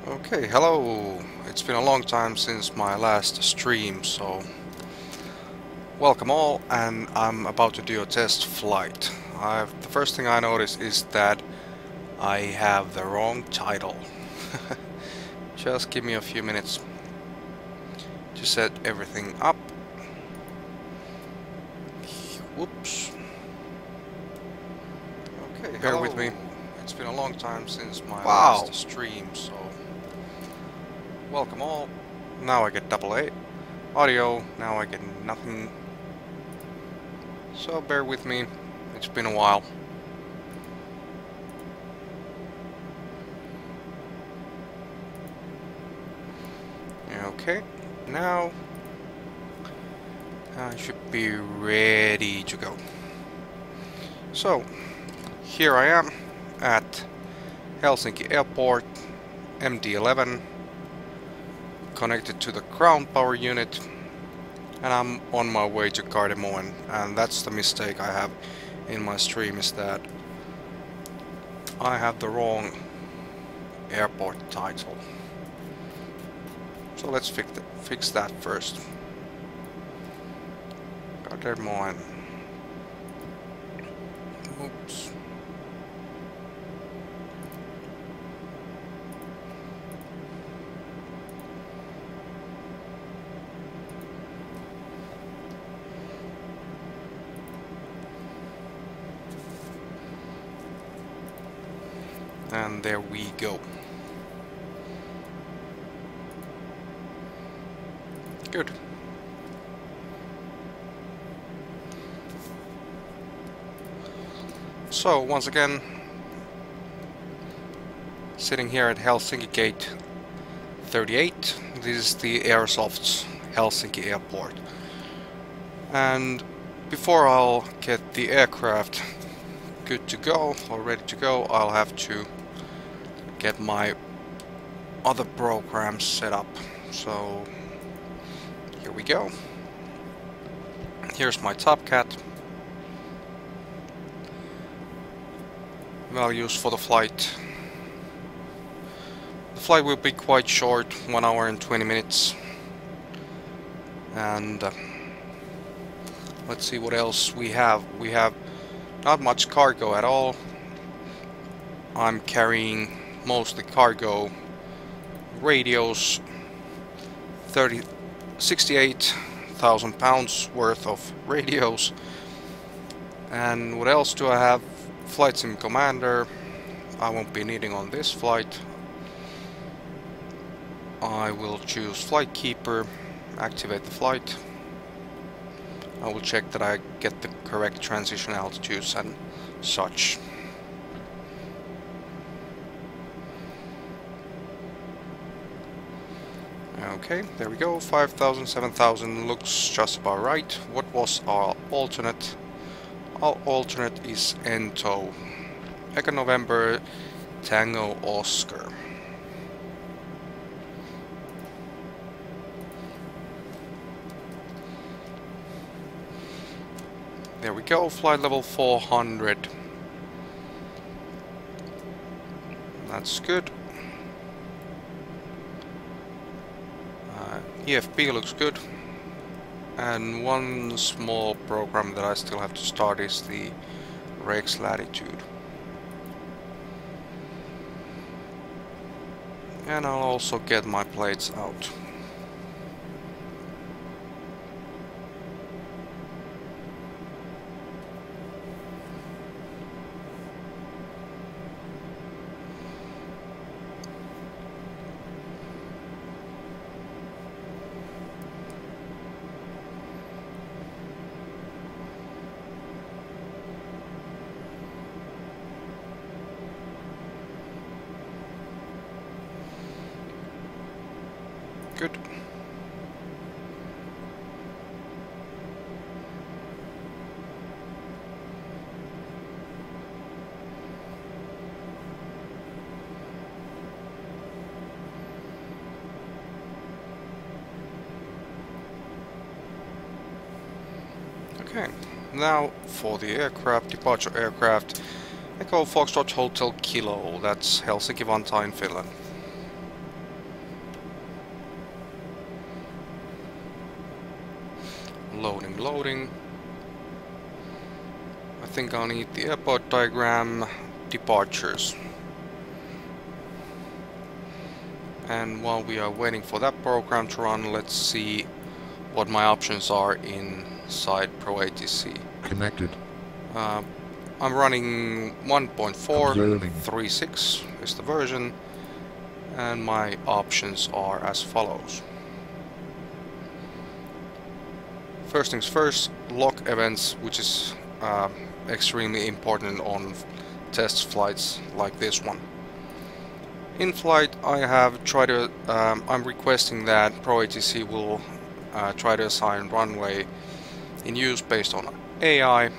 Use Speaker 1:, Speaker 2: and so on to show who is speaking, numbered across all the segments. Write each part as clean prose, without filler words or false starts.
Speaker 1: Okay, hello! It's been a long time since my last stream, so welcome all, and I'm about to do a test flight. The first thing I notice is that I have the wrong title. Just give me a few minutes to set everything up. Whoops. Okay, bear with me. It's been a long time since my last stream, so welcome all. Now I get AA. Audio, now I get nothing. So bear with me, it's been a while. Okay, now I should be ready to go. So, here I am at Helsinki Airport, MD-11, connected to the ground power unit, and I'm on my way to Gardermoen. And that's the mistake I have in my stream, is that I have the wrong airport title. So let's fix that first. Gardermoen. Oops. And there we go. Good. So once again, sitting here at Helsinki Gate 38. This is the Airsoft's Helsinki Airport. And before I'll get the aircraft good to go or ready to go, I'll have to get my other programs set up. So here we go. Here's my Top Cat. Values for the flight. The flight will be quite short, 1 hour and 20 minutes. And let's see what else we have. We have not much cargo at all. I'm carrying mostly cargo. Radios, 68,000 pounds worth of radios. And what else do I have? Flight Sim Commander. I won't be needing on this flight. I will choose Flight Keeper, activate the flight. I will check that I get the correct transition altitudes and such. Okay, there we go. 5,000, 7,000 looks just about right. What was our alternate? Our alternate is ENTO. Echo November, Tango Oscar. There we go, flight level 400. That's good. EFP looks good. And one small program that I still have to start is the Rex Latitude. And I'll also get my plates out. Good. Okay, now for the aircraft, departure aircraft, Echo Foxtrot Hotel Kilo, that's Helsinki Vantaa in Finland. Loading, loading. I think I'll need the airport diagram, departures. And while we are waiting for that program to run, let's see what my options are inside ProATC.
Speaker 2: Connected.
Speaker 1: I'm running 1.436 is the version, and my options are as follows. First things first, log events, which is extremely important on test flights like this one. In flight, I have tried to. I'm requesting that ProATC will try to assign runway in use based on AI,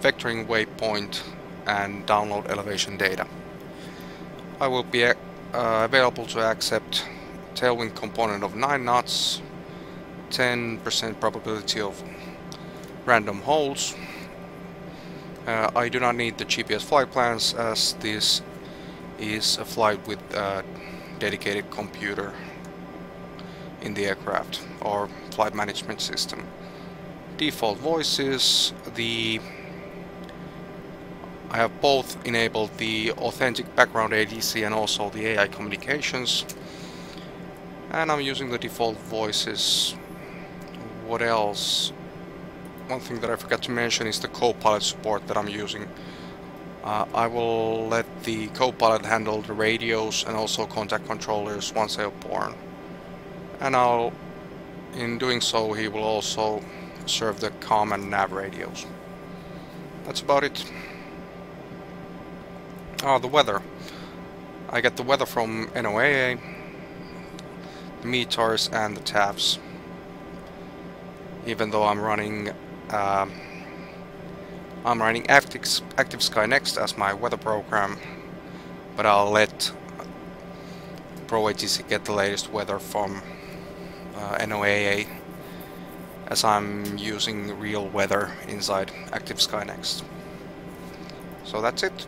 Speaker 1: vectoring waypoint, and download elevation data. I will be available to accept tailwind component of 9 knots, 10% probability of random holds. I do not need the GPS flight plans, as this is a flight with a dedicated computer in the aircraft or flight management system. Default voices, I have both enabled the authentic background ADC and also the AI communications, and I'm using the default voices. What else? One thing that I forgot to mention is the co-pilot support that I'm using. I will let the co-pilot handle the radios and also contact controllers once they are born, and in doing so, he will also serve the comm and nav radios. That's about it. The weather. I get the weather from NOAA, the METARs and the TAFs. Even though I'm running Active Sky Next as my weather program, but I'll let ProATC get the latest weather from NOAA, as I'm using real weather inside Active Sky Next. So that's it.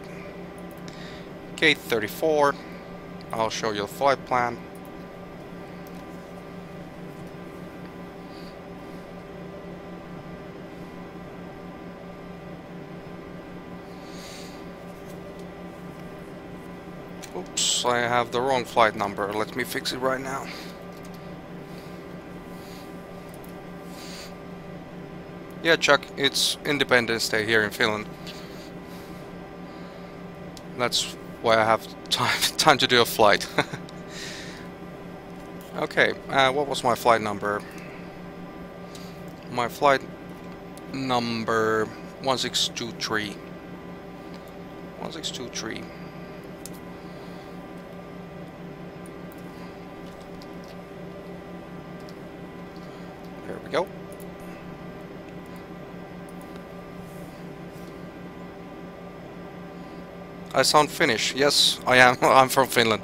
Speaker 1: Gate 34, I'll show you the flight plan. Oops, I have the wrong flight number. Let me fix it right now. Yeah, Chuck, it's Independence Day here in Finland. That's why I have time to do a flight. Okay, what was my flight number? My flight number 1623. 1623. There we go. I sound Finnish. Yes, I am. I'm from Finland.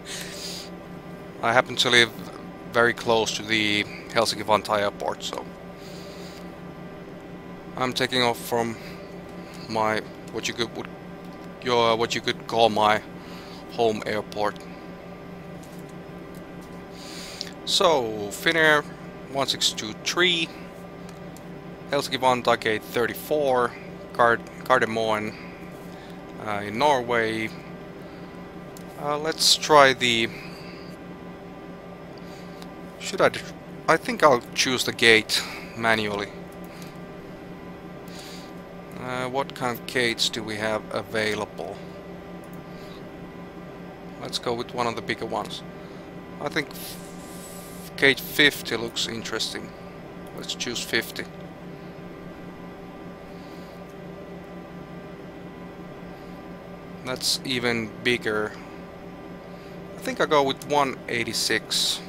Speaker 1: I happen to live very close to the Helsinki-Vantaa airport, so I'm taking off from my what you could call my home airport. So Finnair 1623, Helsinki-Vantaa gate 34, Gardermoen in Norway. Let's try the. I think I'll choose the gate manually. What kind of gates do we have available? Let's go with one of the bigger ones. I think gate 50 looks interesting. Let's choose 50. That's even bigger. I think I'll go with 186.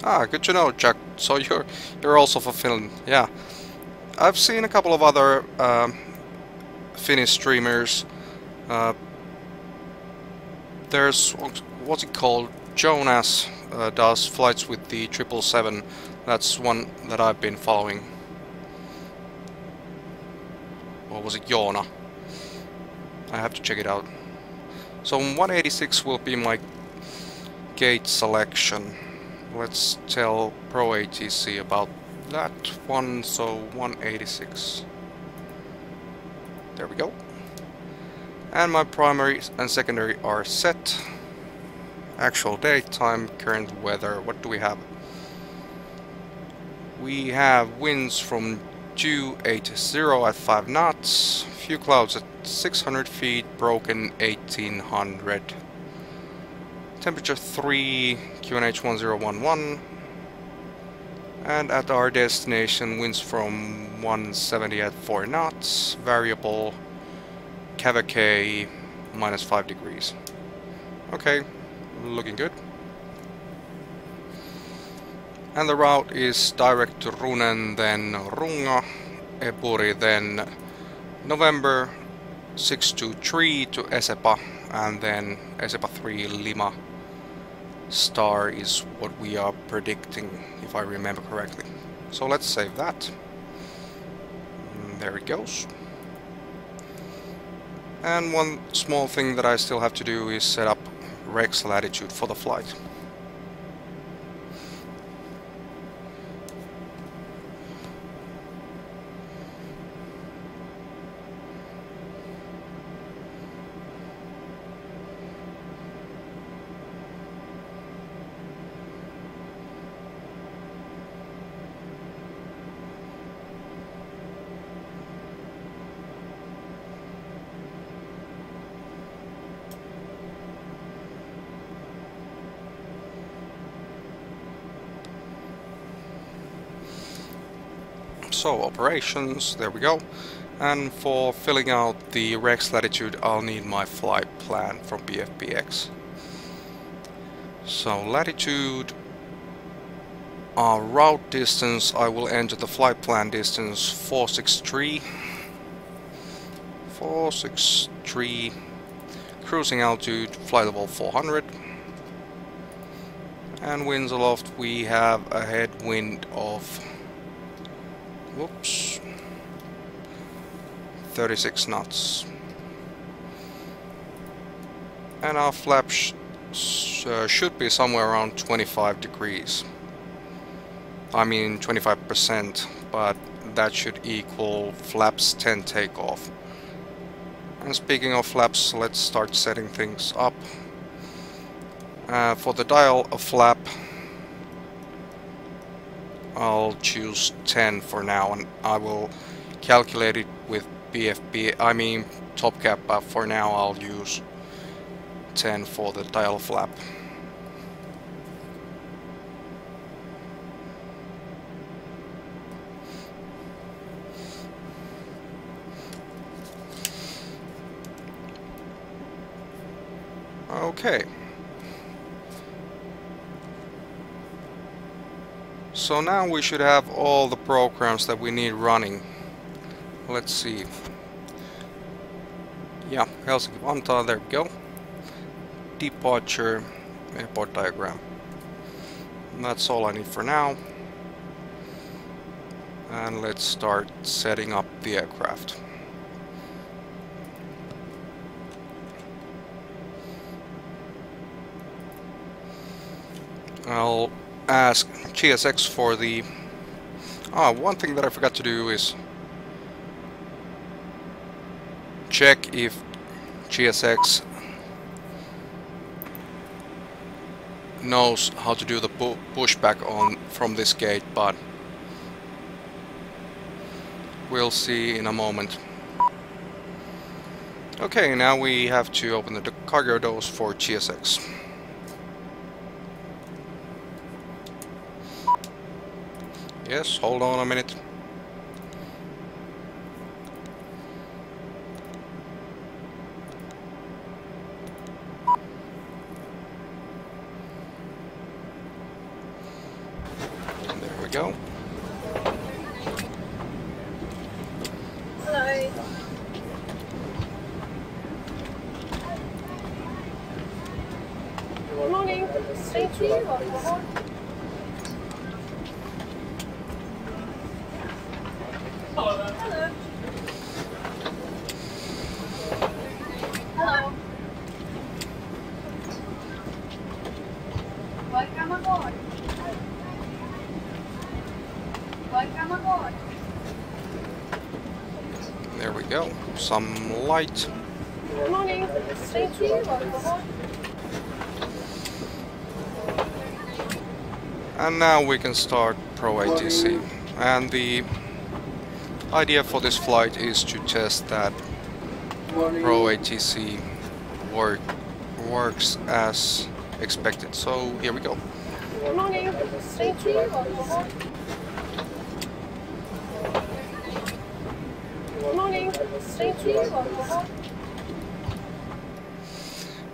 Speaker 1: Ah, good to know, Chuck. So you're also from Finland. Yeah, I've seen a couple of other Finnish streamers. There's what's it called? Jonas does flights with the 777. That's one that I've been following. Or was it Joona? I have to check it out. So 186 will be my gate selection. Let's tell ProATC about that one, so 186. There we go. And my primary and secondary are set. Actual date, time, current weather. What do we have? We have winds from 280 at 5 knots, few clouds at 600 feet, broken 1800. Temperature 3, QNH 1011. And at our destination, winds from 170 at 4 knots, variable, KVK -5 degrees. Okay, looking good. And the route is direct to Runen, then Runga, Eburi, then November 623 to Esepa, and then Esepa 3 Lima star is what we are predicting, if I remember correctly. So let's save that. There it goes. And one small thing that I still have to do is set up Rex latitude for the flight. So operations, there we go. And for filling out the Rex latitude, I'll need my flight plan from BFBX. So latitude, route distance, I will enter the flight plan distance 463. 463. Cruising altitude, flight level 400. And winds aloft, we have a headwind of 36 knots. And our flap should be somewhere around 25 degrees. I mean 25%, but that should equal flaps 10 takeoff. And speaking of flaps, let's start setting things up. For the dial of flap, I'll choose 10 for now, and I will calculate it with top cap, but for now I'll use 10 for the dial flap. Okay. So now we should have all the programs that we need running. Let's see. Yeah, Helsinki Vantaa, there we go. Departure, airport diagram. And that's all I need for now. And let's start setting up the aircraft. I'll ask GSX for the... one thing that I forgot to do is check if GSX knows how to do the pushback from this gate, but we'll see in a moment. Okay, now we have to open the cargo doors for GSX. Yes, hold on a minute. And there we go.
Speaker 2: Hello. Good morning. Thank you. Hello.
Speaker 1: There we go. Some light.
Speaker 2: Morning. Thank you.
Speaker 1: And now we can start ProATC. And the idea for this flight is to test that ProATC works as expected. So here we go.
Speaker 2: Morning. Thank you. Morning. Thank you.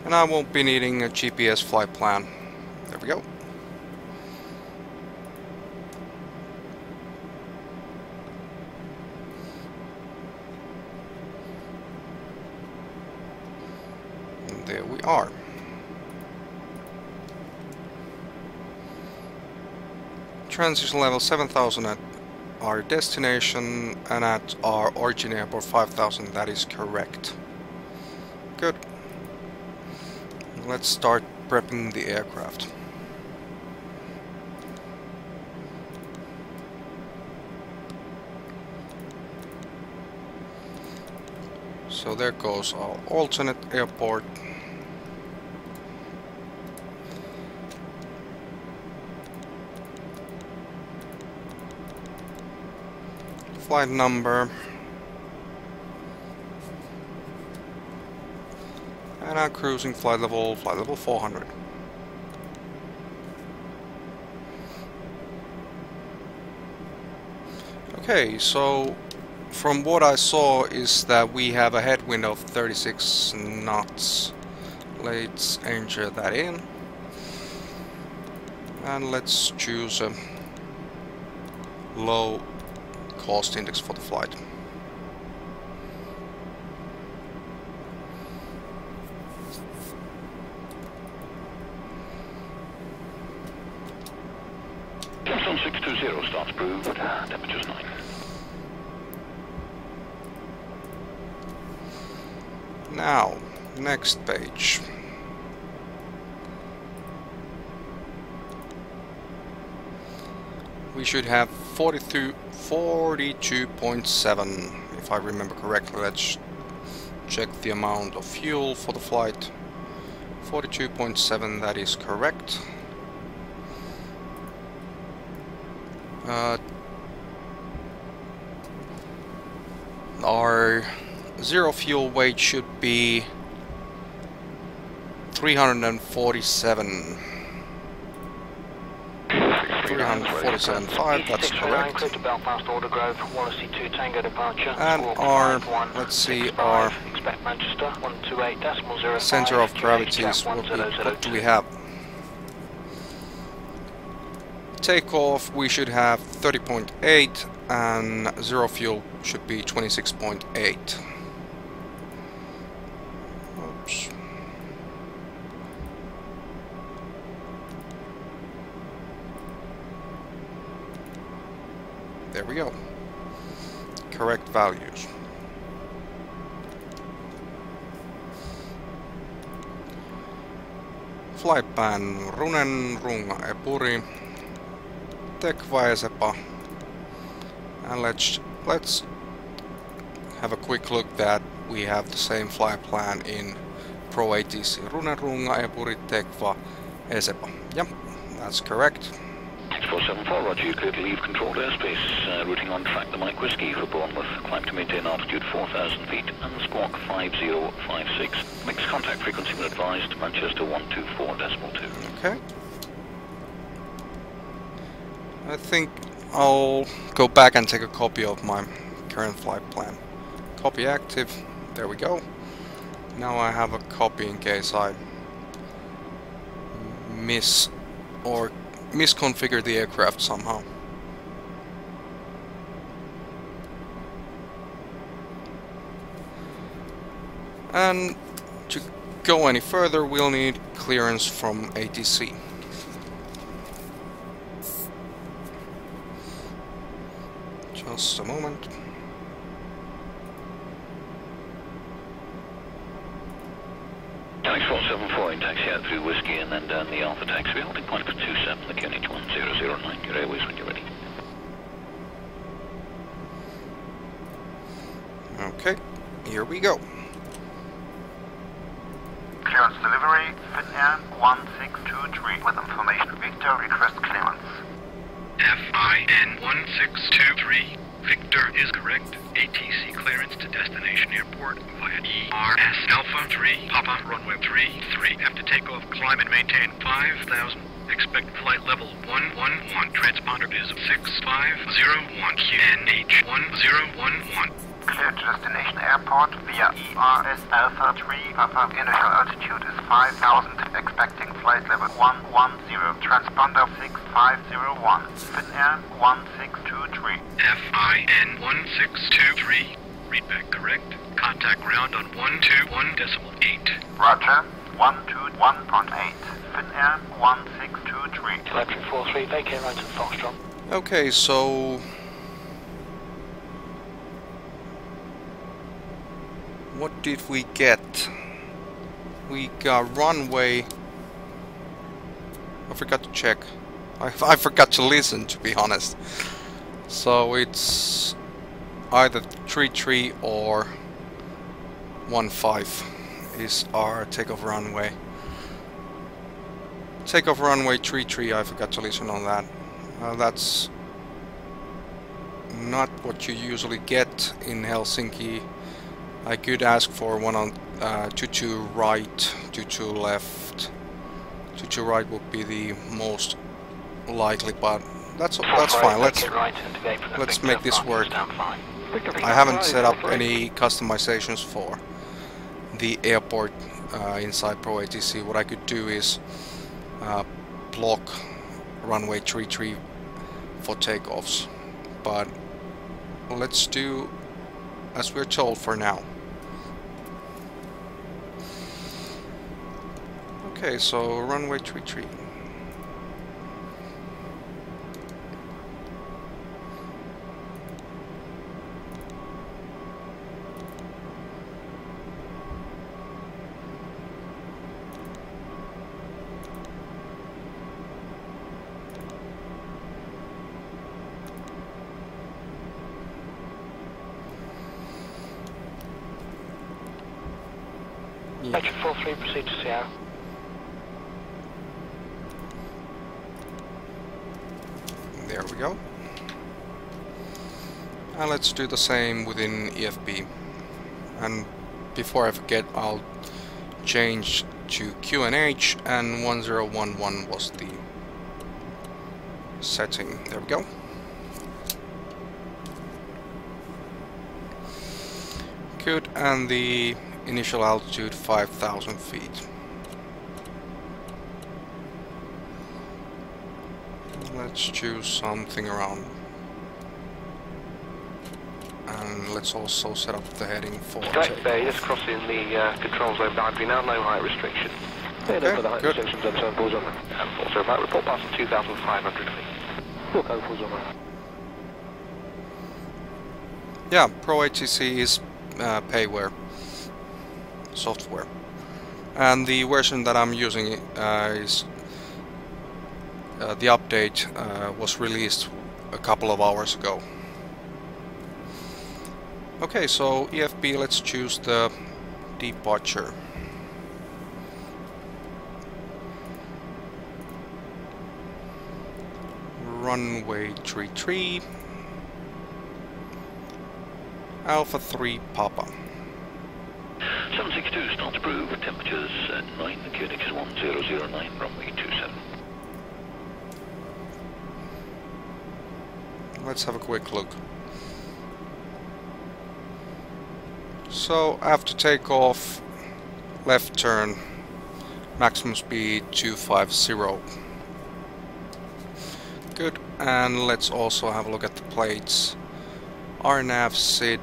Speaker 1: And I won't be needing a GPS flight plan. There we go. And there we are. Transition level 7000 at our destination, and at our origin airport 5000. That is correct. Good. Let's start prepping the aircraft. So there goes our alternate airport. Flight number. And our cruising flight level 400. Okay, so from what I saw is that we have a headwind of 36 knots. Let's enter that in. And let's choose a low cost index for the flight.
Speaker 3: Johnson 620 starts approved, temperature's 9.
Speaker 1: Now, next page. We should have 42.7, if I remember correctly. Let's check the amount of fuel for the flight. 42.7, that is correct. Our zero fuel weight should be 347. 347.5, that's correct. And our, let's see, our center of gravity is what do we have? Takeoff, we should have 30.8, and zero fuel should be 26.8. Oops. There we go. Correct values. Flight plan Runen, Runga, Epuri, Tekva, Esepa. And let's have a quick look that we have the same flight plan in ProATC. Runen, Runga, Epuri, Tekva, Esepa. Yep, that's correct.
Speaker 3: 6474, roger, you clear to leave controlled airspace, routing on track the Mike Whiskey for Bournemouth, climb to maintain altitude 4,000 feet, and squawk 5056. Mixed contact frequency when advised, Manchester 124.2.
Speaker 1: Okay. I think I'll go back and take a copy of my current flight plan. Copy active, there we go. Now I have a copy in case I misconfigure the aircraft somehow. And to go any further, we'll need clearance from ATC. Just a moment.
Speaker 3: Taxi 474 in taxi out through Whiskey and then down the Alpha taxiway, holding point for 27, the QNH 1009, your airways when you're ready.
Speaker 1: Okay, here we go.
Speaker 4: Clearance delivery, Finnair 1623 with information Victor, request clearance.
Speaker 5: FIN 1623, Victor is correct. ATC clearance to destination airport via ERS Alpha 3, Papa, runway 33. Have to take off, climb and maintain 5,000. Expect flight level 111. Transponder is 6501. QNH 1011.
Speaker 4: Clear to destination airport via ERS Alpha 3, Papa. Initial altitude is 5,000. Expecting flight level 110. Transponder 6501. Finnair 1623.
Speaker 5: FIN 1623. Readback correct. Contact ground on 121.8.
Speaker 4: Roger, 121.8. Finnair 1623.
Speaker 3: Telemetry 43, vacate right to Foxtrot.
Speaker 1: Okay, so what did we get? We got runway. I forgot to check. I forgot to listen, to be honest. So it's either 33 or 15 is our takeoff runway. Takeoff runway 33, I forgot to listen on that. That's not what you usually get in Helsinki. I could ask for one on 22 right, 22 left. 22 right would be the most likely, but that's fine. Let's make this work. I haven't set up any customizations for the airport inside ProATC. What I could do is block runway 33 for takeoffs, but let's do as we're told for now. Okay, so runway 33.
Speaker 3: Taxi 43, proceed to Sierra.
Speaker 1: There we go. And let's do the same within EFB. And before I forget, I'll change to QNH, and 1011 was the setting. There we go. Good, and the initial altitude 5,000 feet. Let's choose something around, and let's also set up the heading for
Speaker 3: Correct there, just crossing the control zone boundary now, no height restriction.
Speaker 1: Okay, good.
Speaker 3: And also about report passing 2,500 feet.
Speaker 1: Yeah, ProATC is payware software, and the version that I'm using is the update was released a couple of hours ago. Okay, so EFB, let's choose the departure. Runway 33, Alpha 3 Papa.
Speaker 3: 762, start approved, temperatures at 9, the QNH is 1009, runway 27.
Speaker 1: Let's have a quick look. So after takeoff, left turn, maximum speed 250. Good, and let's also have a look at the plates. RNAV SID,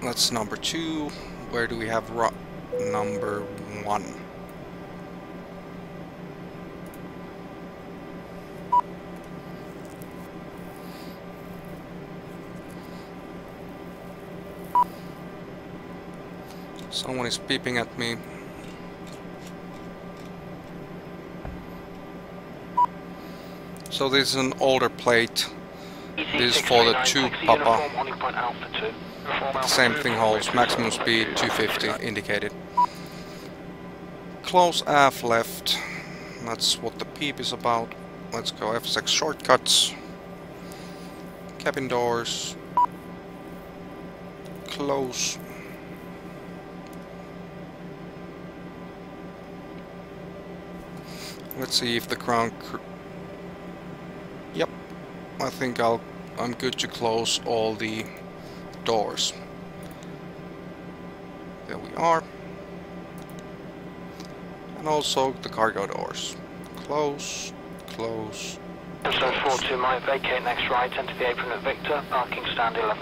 Speaker 1: that's number 2. Where do we have number 1? Someone is beeping at me. So this is an older plate. This is for the 2 Papa. Same thing holds, maximum speed 250 indicated. Close aft left. That's what the peep is about. Let's go F6 shortcuts. Cabin doors. Close. Let's see if the ground Yep, I think I'm good to close all the doors. There we are. And also the cargo doors. Close, close.
Speaker 6: So 42 might vacate next right, enter the apron at Victor, parking stand 11.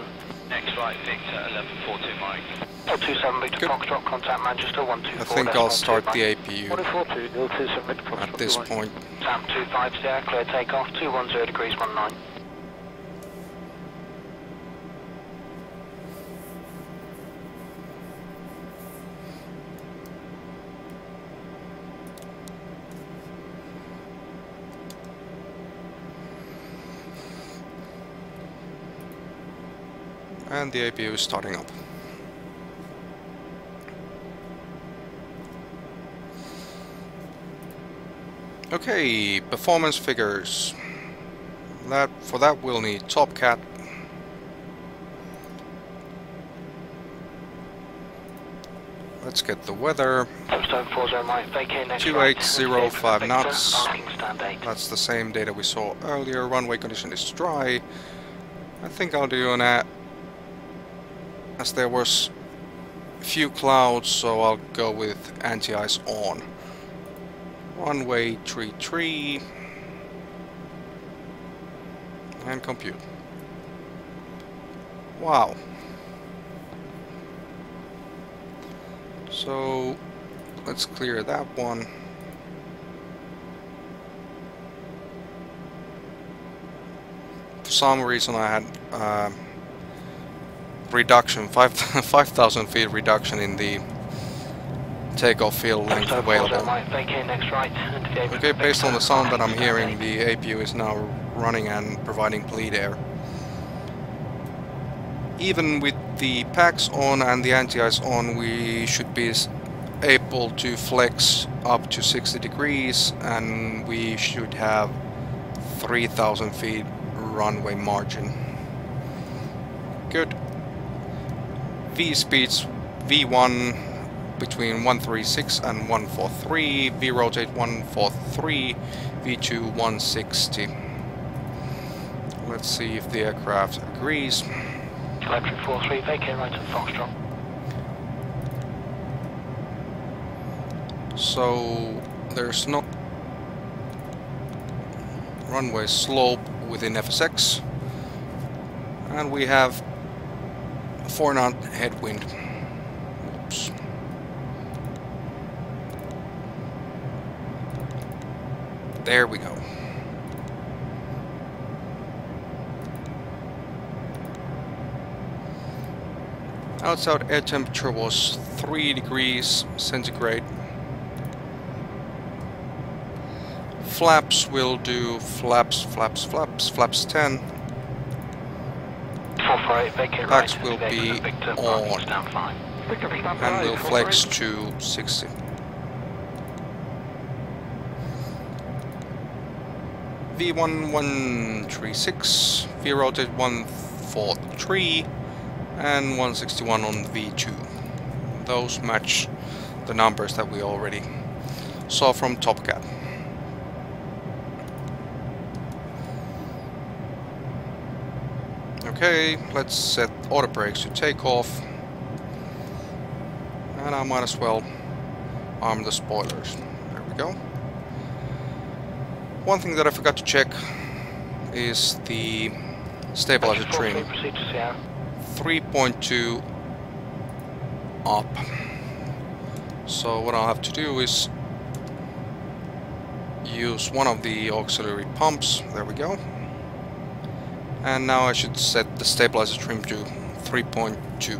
Speaker 3: Next right, Victor, 1142 Mike.
Speaker 6: 427 Victor Foxtrot, contact Manchester 124.
Speaker 1: I think I'll start the APU
Speaker 6: 142, 027 Victor Foxtrot.
Speaker 1: at this point.
Speaker 6: Sam 250, clear takeoff, 210 degrees 19.
Speaker 1: And the APU is starting up. Okay, performance figures. For that we'll need Top Cat. Let's get the weather. 2805 knots. That's the same data we saw earlier. Runway condition is dry. I think I'll do an as there was a few clouds, so I'll go with anti-ice on. Runway 33 and compute. Wow. So let's clear that one. For some reason I had reduction, 5,000 feet reduction in the takeoff field length available. Okay, based on the sound that I'm hearing, the APU is now running and providing bleed air. Even with the packs on and the anti-ice on, we should be able to flex up to 60 degrees and we should have 3,000 feet runway margin. Good. V speeds V1 between 136 and 143, V rotate 143, V2 160. Let's see if the aircraft agrees.
Speaker 6: Electric 43, vacate right at Foxtrot.
Speaker 1: So there's no runway slope within FSX, and we have 4 knot headwind. Oops. There we go. Outside air temperature was 3 degrees centigrade. Flaps will do flaps 10. Packs will be on and will flex to 60. V1 136, V rotate 143 and 161 on V2. Those match the numbers that we already saw from Top Cat. Okay, let's set auto brakes to takeoff, and I might as well arm the spoilers. There we go. One thing that I forgot to check is the stabilizer trim. 3.2 up. So what I'll have to do is use one of the auxiliary pumps. There we go. And now I should set the stabilizer trim to 3.2.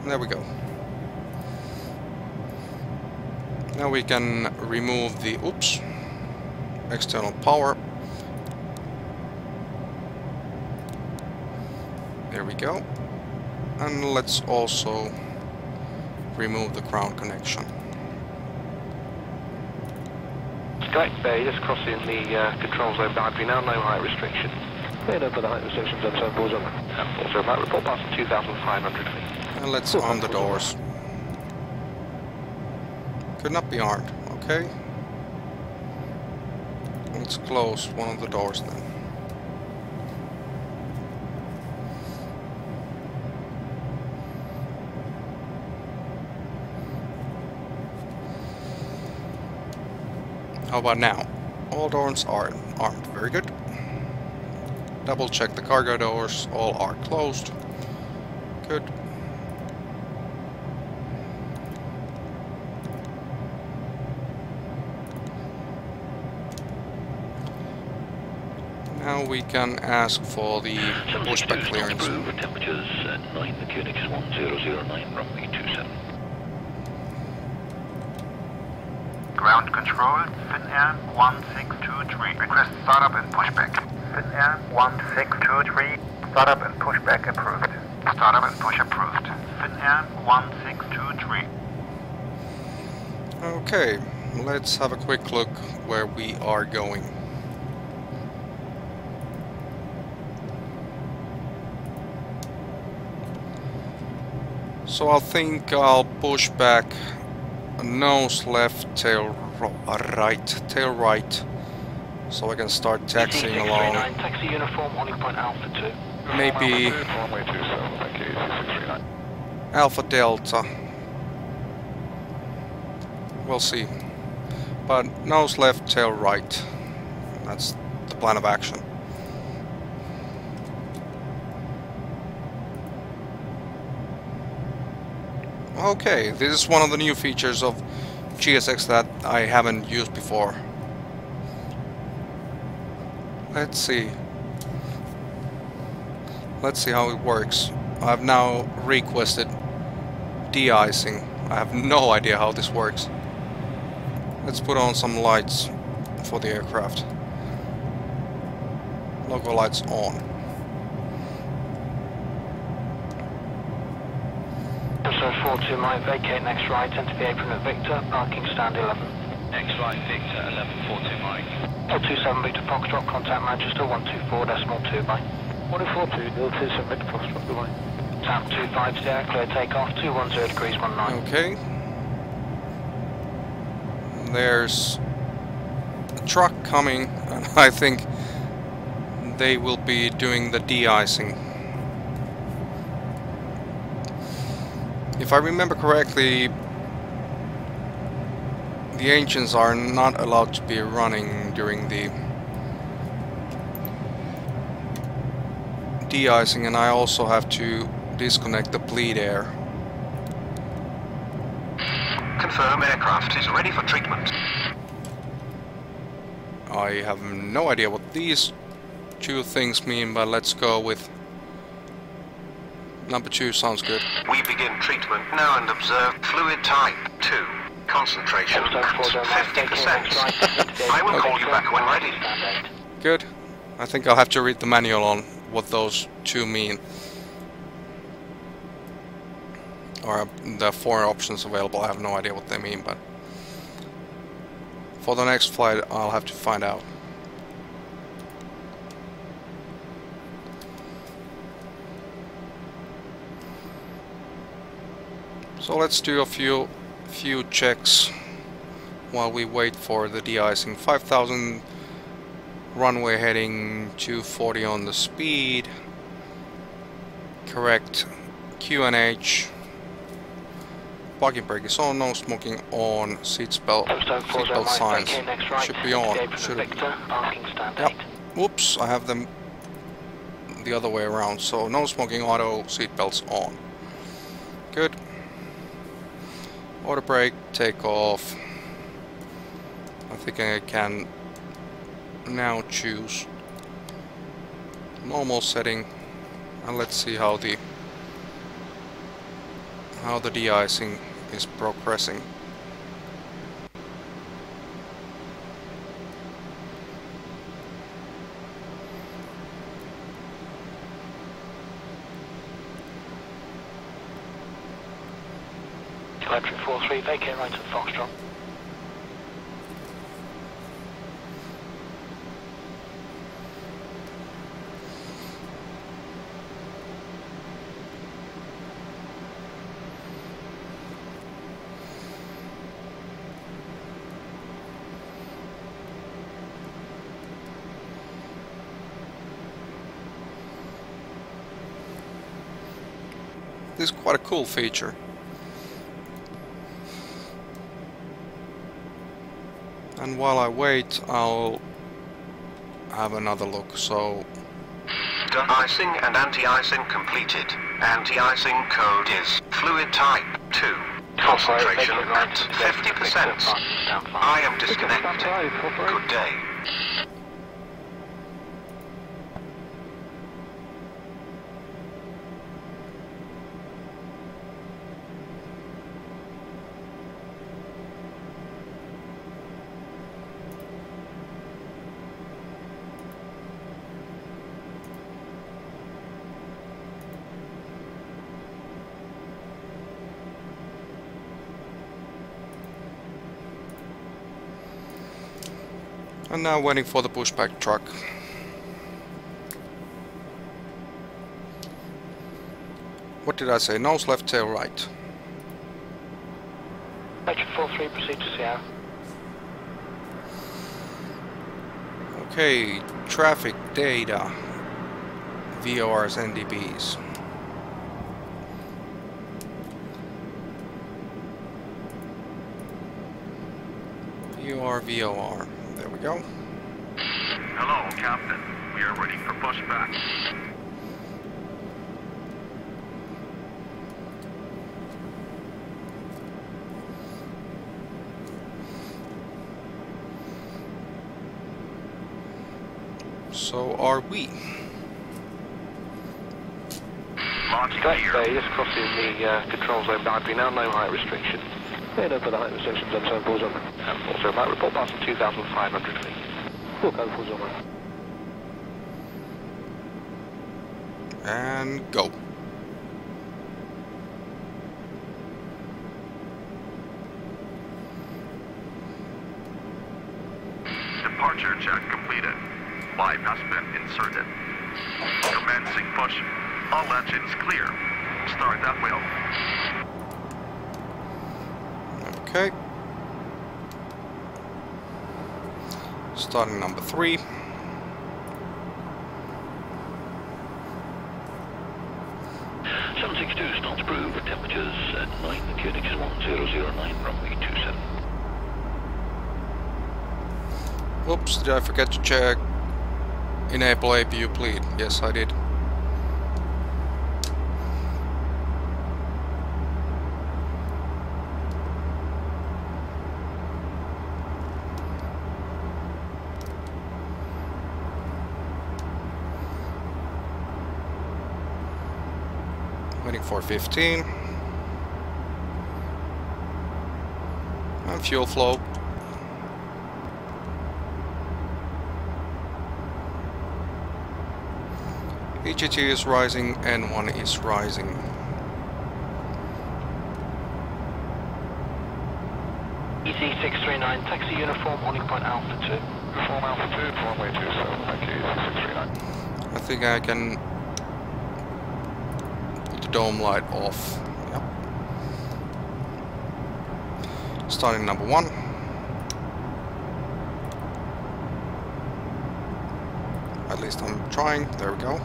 Speaker 1: There we go. Now we can remove the external power. There we go. And let's also remove the ground connection.
Speaker 6: Correct, just crossing the control zone boundary now, no height restriction. Cleared over the height restrictions on zone 4 zone. And also about report past 2,500 feet.
Speaker 1: And let's arm the doors. Could not be armed, okay. Let's close one of the doors then. How about now? All doors are armed. Very good. Double check the cargo doors. All are closed. Good. Now we can ask for the pushback clearance.
Speaker 3: Temperatures at 9, the QNH is 1009, runway 27.
Speaker 4: Ground control, Finnair 1623. Request startup and pushback. Finnair 1623. Startup and pushback approved. Startup and push approved. Finnair 1623.
Speaker 1: Okay, let's have a quick look where we are going. So I think I'll push back nose left, tail right, so I can start taxiing along.
Speaker 6: Taxi uniform, holding point Alpha 2.
Speaker 1: Maybe
Speaker 3: Runway 27, thank you, 639.
Speaker 1: Alpha Delta. We'll see. But nose left, tail right. That's the plan of action. Okay, this is one of the new features of GSX that I haven't used before. Let's see. Let's see how it works. I've now requested de-icing. I have no idea how this works. Let's put on some lights for the aircraft. Logo lights on.
Speaker 6: So 42 might vacate next right, enter the apron at Victor, parking stand 11.
Speaker 3: Next right, Victor, 1142 Mike.
Speaker 6: 027 Victor Foxtrot, contact Manchester 124.2 by.
Speaker 5: 142, 027 Victor Foxtrot, goodbye.
Speaker 6: Tap 250, clear takeoff, 210 degrees 19.
Speaker 1: Okay. There's a truck coming, and I think they will be doing the de-icing. If I remember correctly, the engines are not allowed to be running during the de-icing, and I also have to disconnect the bleed air.
Speaker 7: Confirm aircraft is ready for treatment.
Speaker 1: I have no idea what these two things mean, but let's go with number 2. Sounds good.
Speaker 7: We begin treatment now and observe fluid type 2. Concentration at 50%. I will call you back when ready.
Speaker 1: Good. I think I'll have to read the manual on what those two mean. Or the 4 options available, I have no idea what they mean, but for the next flight I'll have to find out. So let's do a few checks while we wait for the de-icing. 5,000 runway heading 240 on the speed. Correct QNH. Parking brake is on, no smoking on, seatbelt signs should be on. Yep. Whoops, I have them the other way around. So no smoking, auto, seatbelts on. Good. Auto brake, take off. I think I can now choose normal setting, and let's see how the de-icing is progressing.
Speaker 6: Electric 43, vacate right at Foxtrot.
Speaker 1: This is quite a cool feature. And while I wait, I'll have another look. So,
Speaker 7: De-icing and anti-icing completed. Anti-icing code is fluid type 2. Concentration at 50%. I am disconnected. Good day.
Speaker 1: and now waiting for the pushback truck. What did I say? Nose left, tail right.
Speaker 6: Electric 43, proceed to Sierra.
Speaker 1: Okay, traffic data, VORs, NDBs. VOR, there we go.
Speaker 5: Hello, Captain. We are ready for pushback.
Speaker 1: So are we.
Speaker 5: Launch
Speaker 6: Straight
Speaker 5: clear.
Speaker 6: bay, just crossing the control zone boundary now, no height restriction. Cleared over the height restrictions on zone 4 zone. And also might report past 2,500 feet. Full code 4 zone.
Speaker 1: And go.
Speaker 5: Departure check completed. Bypass pin inserted. Commencing push. All engines clear. Start at will.
Speaker 1: Okay. Starting number 3.
Speaker 3: Starts approved with temperatures at 9, QNX is 1009, runway 27.
Speaker 1: Oops, did I forget to check enable APU bleed? Yes, I did. Waiting for 15. And fuel flow. EGT is rising, N1 is rising.
Speaker 6: EC639, taxi uniform, holding point Alpha 2. Uniform Alpha 2, runway 27, thank you, EC639.
Speaker 1: I think I can put the dome light off. Yep. Starting number 1. At least I'm trying. There we go.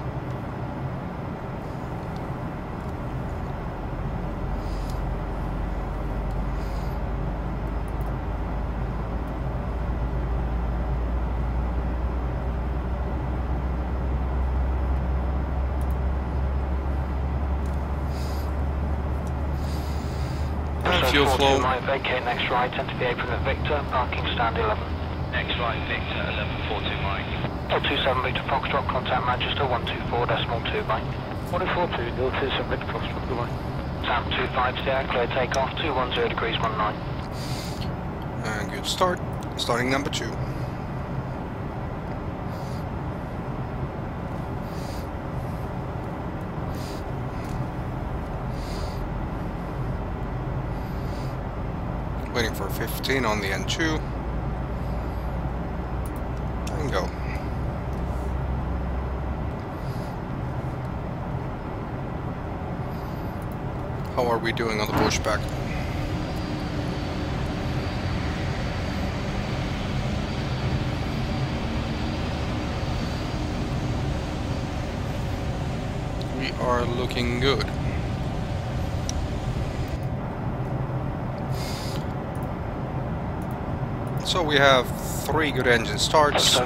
Speaker 1: Fuel flow.
Speaker 6: Right, vacate next right, enter the apron at Victor, parking stand 11.
Speaker 3: Next right, Victor, 1142 Mike.
Speaker 6: 027 Victor Foxtrot, contact Manchester 124.2 Mike. 142, 027 Victor Foxtrot, goodbye. Sam 25 Sierra, clear takeoff, 210 degrees 19.
Speaker 1: And good start. Starting number 2. Waiting for 15 on the N2. And go. How are we doing on the pushback? We are looking good. So we have 3 good engine starts. Ignition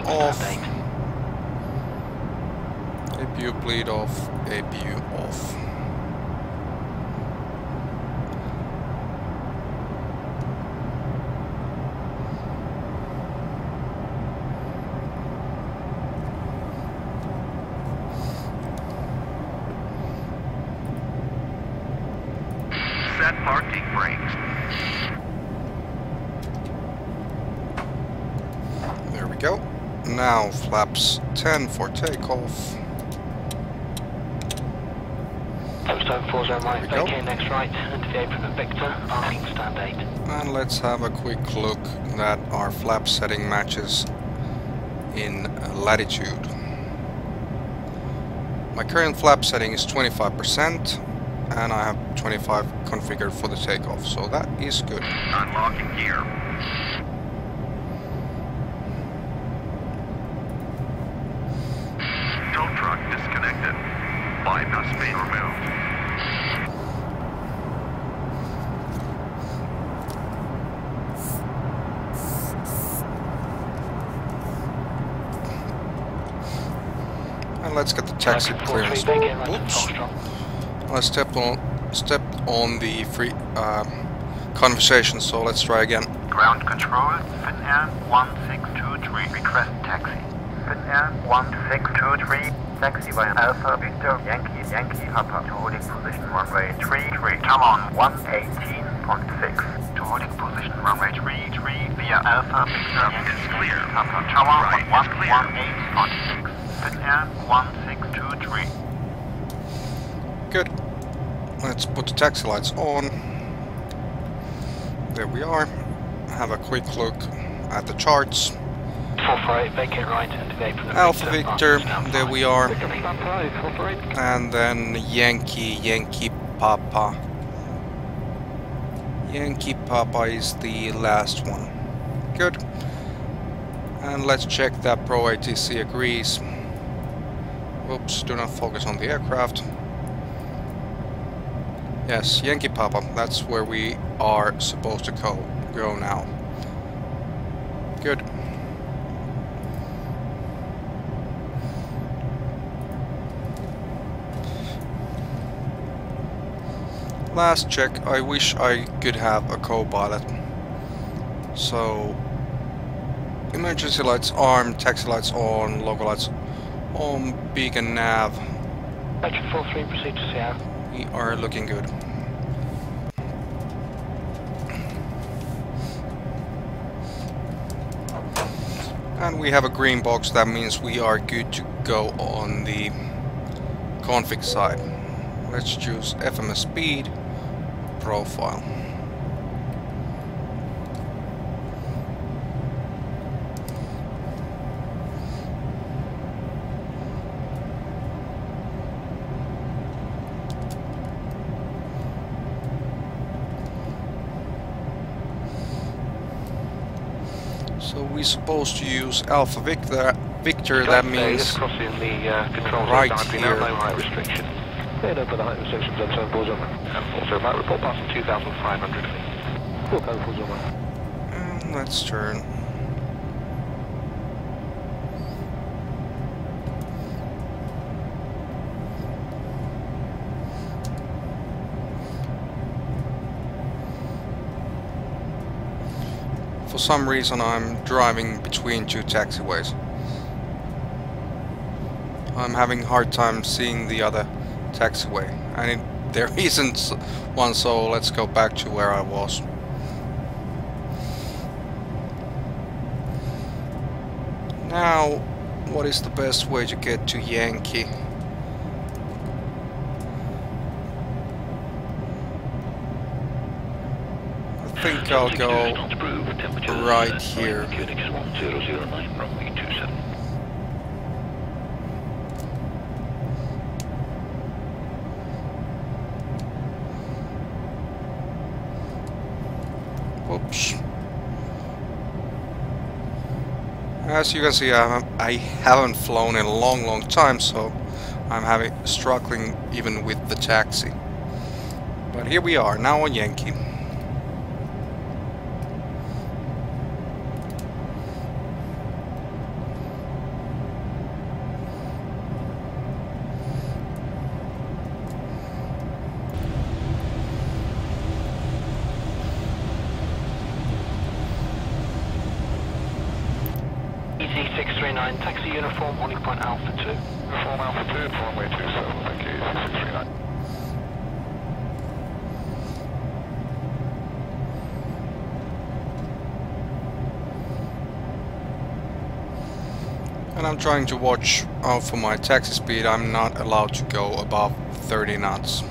Speaker 1: off. APU bleed off. APU off.
Speaker 5: Set parking brakes.
Speaker 1: There we go. Now flaps 10 for takeoff.
Speaker 6: There we go. Next right, and for Victor, parking stand 8.
Speaker 1: And let's have a quick look that our flap setting matches in latitude. My current flap setting is 25%, and I have 25 configured for the takeoff, so that is good.
Speaker 5: Unlocking gear. Tow truck disconnected. Bypass being removed.
Speaker 1: And let's get the taxi clearance. Oops. I stepped on the free conversation, so let's try again.
Speaker 4: Ground control, Finnair 1623, request taxi. Finnair 1623, taxi by Alpha Victor Yankee Papa to holding position runway 33. Come on 118.6 to holding position runway 33 via Alpha Victor Yankee
Speaker 5: clear.
Speaker 4: Papa. Come on
Speaker 5: Right,
Speaker 4: 118.6. Finnair 1623.
Speaker 1: Good. Let's put the taxi lights on. There we are. Have a quick look at the charts.
Speaker 6: 448, vacate right, and
Speaker 1: Alpha Victor, there we are. And then Yankee Papa. Yankee Papa is the last one. Good. And let's check that ProATC agrees. Oops, do not focus on the aircraft. Yes, Yankee Papa, that's where we are supposed to go now. Good. Last check, I wish I could have a co-pilot. So, emergency lights armed, taxi lights on, local lights on, beacon nav.
Speaker 6: Patrick 43, proceed to Seattle.
Speaker 1: We are looking good. And we have a green box, that means we are good to go on the config side. Let's choose FMS speed, profile. So we're supposed to use Alpha Victor, that means
Speaker 6: crossing the control
Speaker 1: right
Speaker 6: here.
Speaker 1: here.
Speaker 6: No height restriction. Cleared over the height restrictions on 740. And also about report passing 2,500 feet. 4,040.
Speaker 1: And let's turn. For some reason I'm driving between two taxiways. I'm having a hard time seeing the other taxiway, and there isn't one, so let's go back to where I was. Now, what is the best way to get to Yankee? think I'll go right here. Oops. As you can see, I haven't flown in a long time, so I'm struggling even with the taxi. But here we are, now on Yankee.
Speaker 6: EC639, taxi uniform, holding point Alpha 2.
Speaker 8: Uniform Alpha 2, runway 27, thank you, EC639.
Speaker 1: And I'm trying to watch out for my taxi speed. I'm not allowed to go above 30 knots.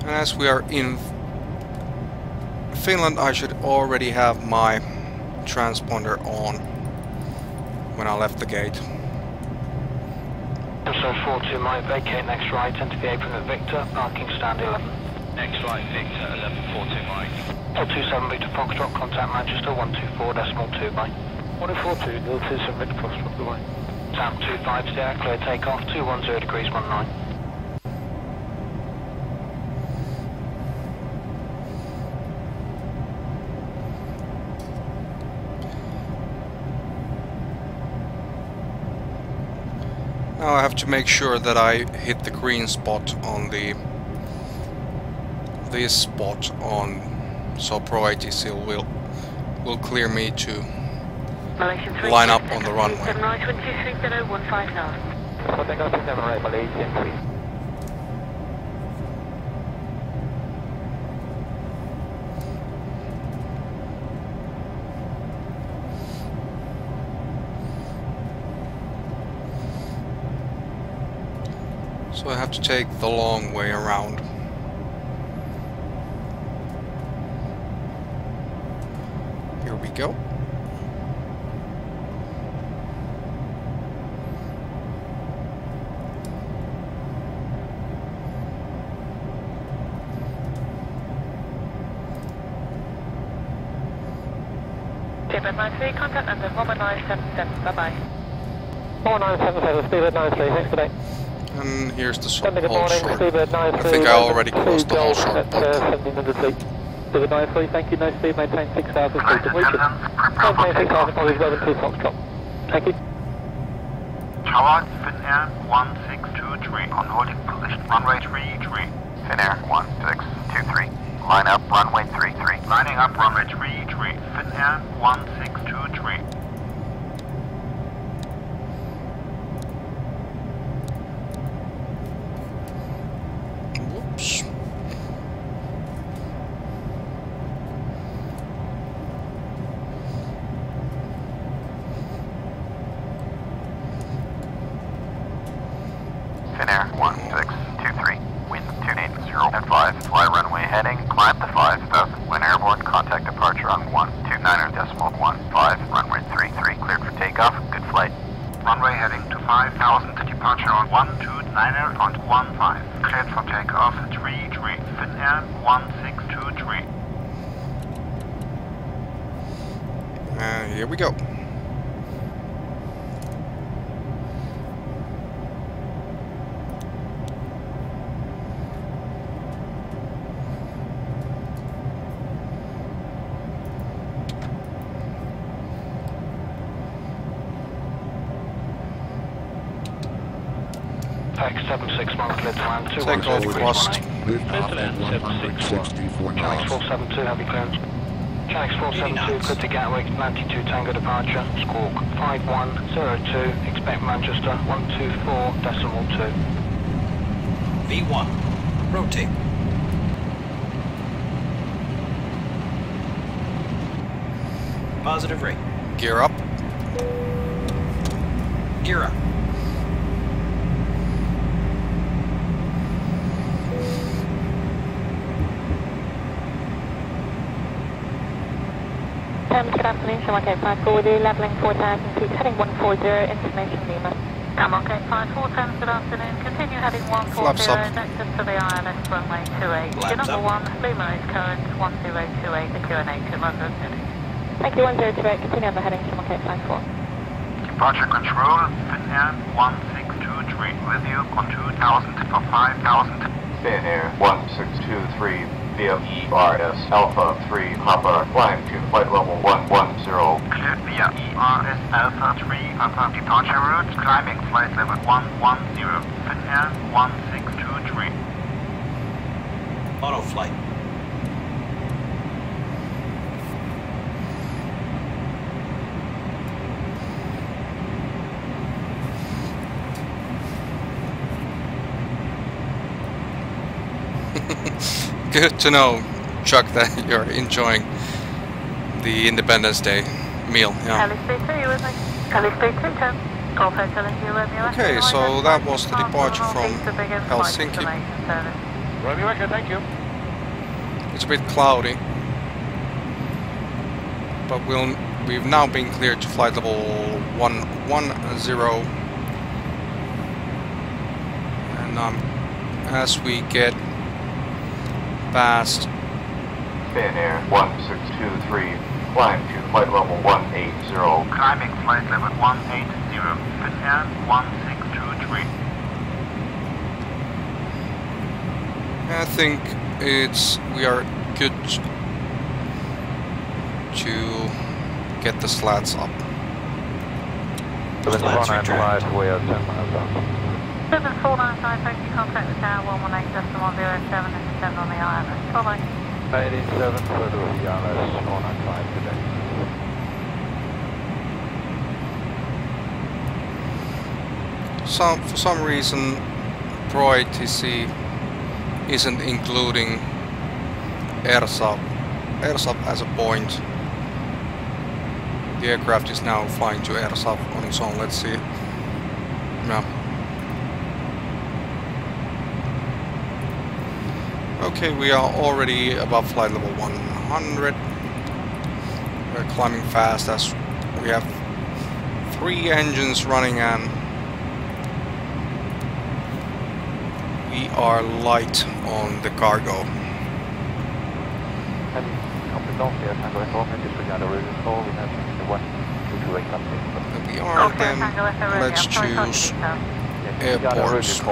Speaker 1: And as we are in Finland, I should already have my transponder on when I left the gate.
Speaker 6: So 42 might vacate next right, enter the apron at Victor, parking stand 11.
Speaker 3: Next right, Victor, 1142 Mike.
Speaker 6: 427 Victor Foxtrot, contact Manchester 124.2 by.
Speaker 8: 1042, 027 Victor Foxtrot, goodbye.
Speaker 6: Tap 25 there, clear takeoff, 210 degrees 19.
Speaker 1: Now I have to make sure that I hit the green spot on this spot on, so ProATC will clear me to line up on the runway. So I have to take the long way around. Here we go.
Speaker 2: Table 93, contact number 1977, bye-bye.
Speaker 6: 1977, Steven 93, thanks for that.
Speaker 1: And here's the
Speaker 6: Good
Speaker 1: whole
Speaker 6: morning,
Speaker 1: short.
Speaker 6: Steven 93.
Speaker 1: I think I already crossed the whole short
Speaker 6: at 1700 feet. Steven 93, thank you, no speed, maintain 6,000 feet of reach. Maintain 6,000 feet of 11 2 Foxtrot. Thank you.
Speaker 4: Tower, Finnair 1623 on holding position, runway 33. Finnair 1623. Line up runway 33. Lining up runway 33. Finnair 1623.
Speaker 1: Whoops.
Speaker 4: Finnair 1623. Wind 280 at 5. Fly runway heading. Climb to 5000. When airborne, contact departure on 129.15. Runway 33. Cleared for takeoff. Good flight. Runway heading to 5000. Departure on 129.15. Cleared for takeoff. 33. Finnair 1623.
Speaker 1: And here we go.
Speaker 6: Pax 76 miles clear to land,
Speaker 1: Take
Speaker 6: 210
Speaker 1: off
Speaker 6: degrees
Speaker 1: crust.
Speaker 6: 18. Channel 472, heavy clearance. Channel 472, clear to Gatwick, 92 Tango departure, squawk 5102, expect Manchester 124.2.
Speaker 9: V1, rotate. Positive rate.
Speaker 1: Gear up.
Speaker 9: Gear up.
Speaker 2: Good afternoon, Sam OK 54 with you, levelling 4,000 feet, heading 140, information Lima. Sam OK 54, Thames, good afternoon, continue heading 140, next to the ILS runway 28. Your number 1, Lima is current 1028, the Q&A to London. Thank you, 1028, continue on the heading, Sam OK 54.
Speaker 4: Departure control, Finnair 1623, with you on 2000 for 5000.
Speaker 8: Finnair 1623 via ERS Alpha 3 Papa, flying to flight level 110.
Speaker 4: Cleared via ERS Alpha 3 Papa, departure route, climbing flight level 110, Finnair 1623.
Speaker 9: Auto flight.
Speaker 1: Good to know, Chuck, that you're enjoying the Independence Day meal. Yeah. Okay, so that was the departure from Helsinki.
Speaker 5: Thank you.
Speaker 1: It's a bit cloudy, but we've now been cleared to flight level 110, and as we get past
Speaker 8: Finnair 1623, flying to flight level 180.
Speaker 4: Climbing flight level 180, Finnair 1623.
Speaker 1: I think we are good to get the slats up.
Speaker 9: Slats are turned.
Speaker 5: we are 10 miles out.
Speaker 2: 7495, thank you, contact with Tower 118.107, this is 7 on the ILS. Bye-bye.
Speaker 5: 87 further with the ILS 495 today.
Speaker 1: For some reason, ProATC isn't including AirSub as a point. The aircraft is now flying to AirSub on its own. Let's see. No. Okay, we are already above flight level 100. We're climbing fast as we have 3 engines running and we are light on the cargo. We are then, let's choose airports.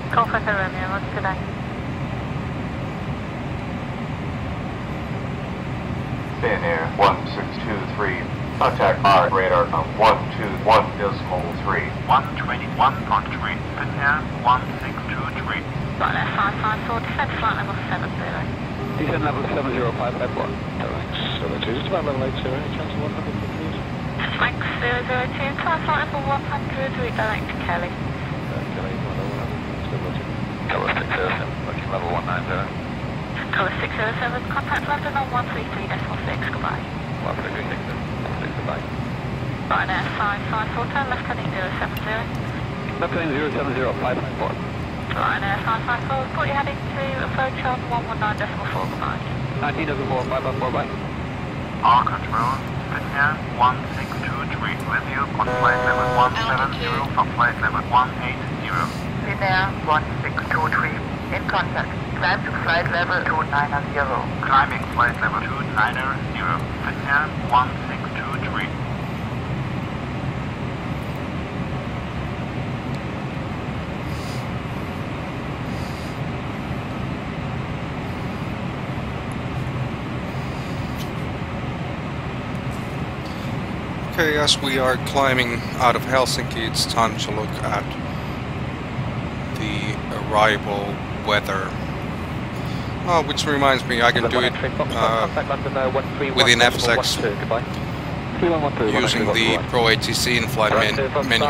Speaker 2: Golf Echo Romeo, what's today?
Speaker 8: Finnair 1623, contact our radar on 121.3.
Speaker 4: 121.3, Finnair 1623.
Speaker 2: Right there, 554, descend flight level 70.
Speaker 6: Descend level 7055.
Speaker 5: Just about level 80, any chance of 100, please?
Speaker 2: Thanks, 002, climb flight level 100, redirect to Kelly.
Speaker 3: Cover 607, looking level 190.
Speaker 2: Cover 607, contact London on 133.6, goodbye.
Speaker 3: 133.6, goodbye.
Speaker 2: Right there, 554, turn left heading 070.
Speaker 6: Left heading 070, 554.
Speaker 2: Right there, 554, report you're heading to approach on 119.4, goodbye.
Speaker 6: 19.4, 554, bye.
Speaker 4: All control, Finnair 1623, with you on flight level 170 for flight level 180.
Speaker 10: Finnair 1623, in contact. Climb to flight level 290.
Speaker 4: Climbing flight level 290, Finnair 1623.
Speaker 1: Okay, as we are climbing out of Helsinki, it's time to look at the arrival weather. Oh, which reminds me, I can do it within FSX using the ProATC in-flight menu.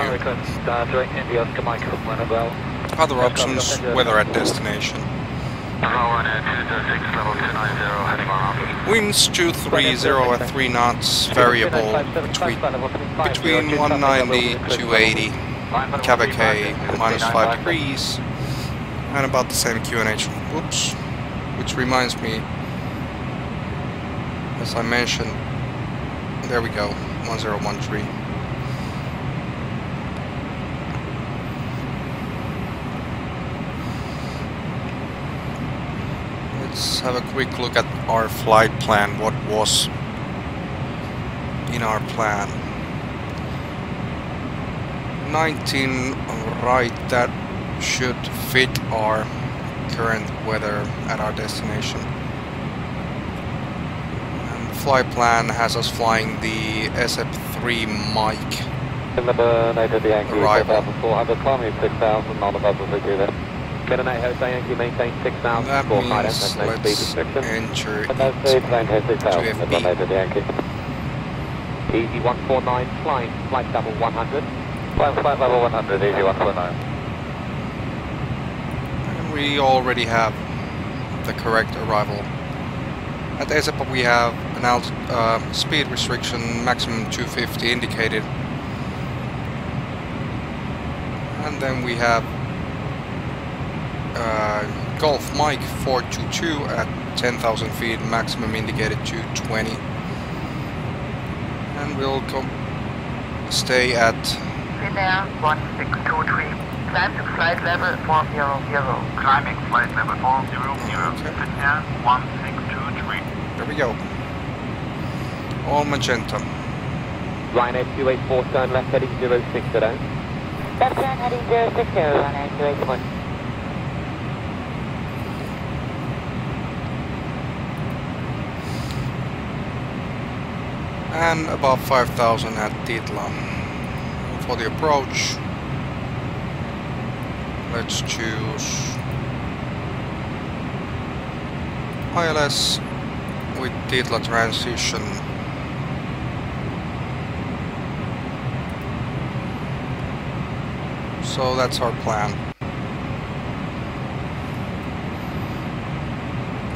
Speaker 1: Other options, weather at destination. Winds 230 at 3 knots, variable between 190 280, KVK -5 degrees, and about the same QNH. Whoops, which reminds me, as I mentioned, there we go, 1013. Let's have a quick look at our flight plan, what was in our plan. 19 right, that should fit our current weather at our destination. And the flight plan has us flying the SF3 Mike arrival.
Speaker 6: 400, climbing 6,000, on above the do that. Get an 8 Hotel Yankee, maintain 6,000.
Speaker 1: That means let's enter into FB.
Speaker 6: Easy 149, flying, flight level 100. Flight level 100, easy 149.
Speaker 1: And we already have the correct arrival. At the ASAP we have an speed restriction, maximum 250 indicated. And then we have Golf Mike 422 at 10,000 feet, maximum indicated 220. And we'll stay at
Speaker 10: Finnair 1623. Climb to flight level 400.
Speaker 4: Climbing flight level 400.
Speaker 1: Okay.
Speaker 4: Finnair 1623.
Speaker 1: There we go. All magenta.
Speaker 6: Ryanair 284, turn left heading 060.
Speaker 2: Left turn heading 060, Ryanair 284.
Speaker 1: And above 5,000 at Titla. For the approach, let's choose ILS with Titla transition. So that's our plan.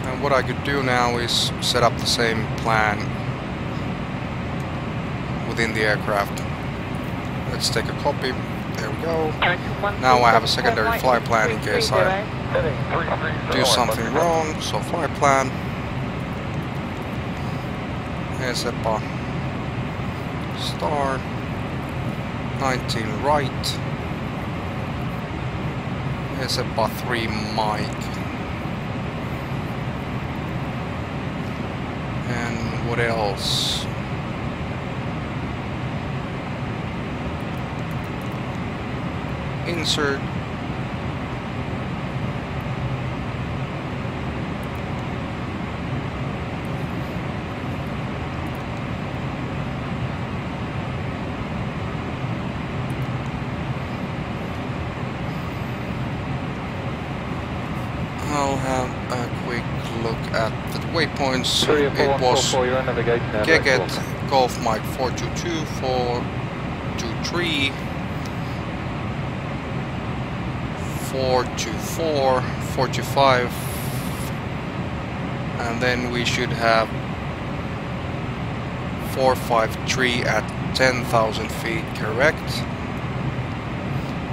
Speaker 1: And what I could do now is set up the same plan within the aircraft. Let's take a copy. There we go. Now I have a secondary flight plan in case I do something wrong. So flight plan. ESEPA star 19 right. ESEPA 3 Mike. And what else? Insert I'll have a quick look at the waypoints. It was Geget, Golf Mike 422, 423, 424, 425, and then we should have 453 at 10,000 feet, correct?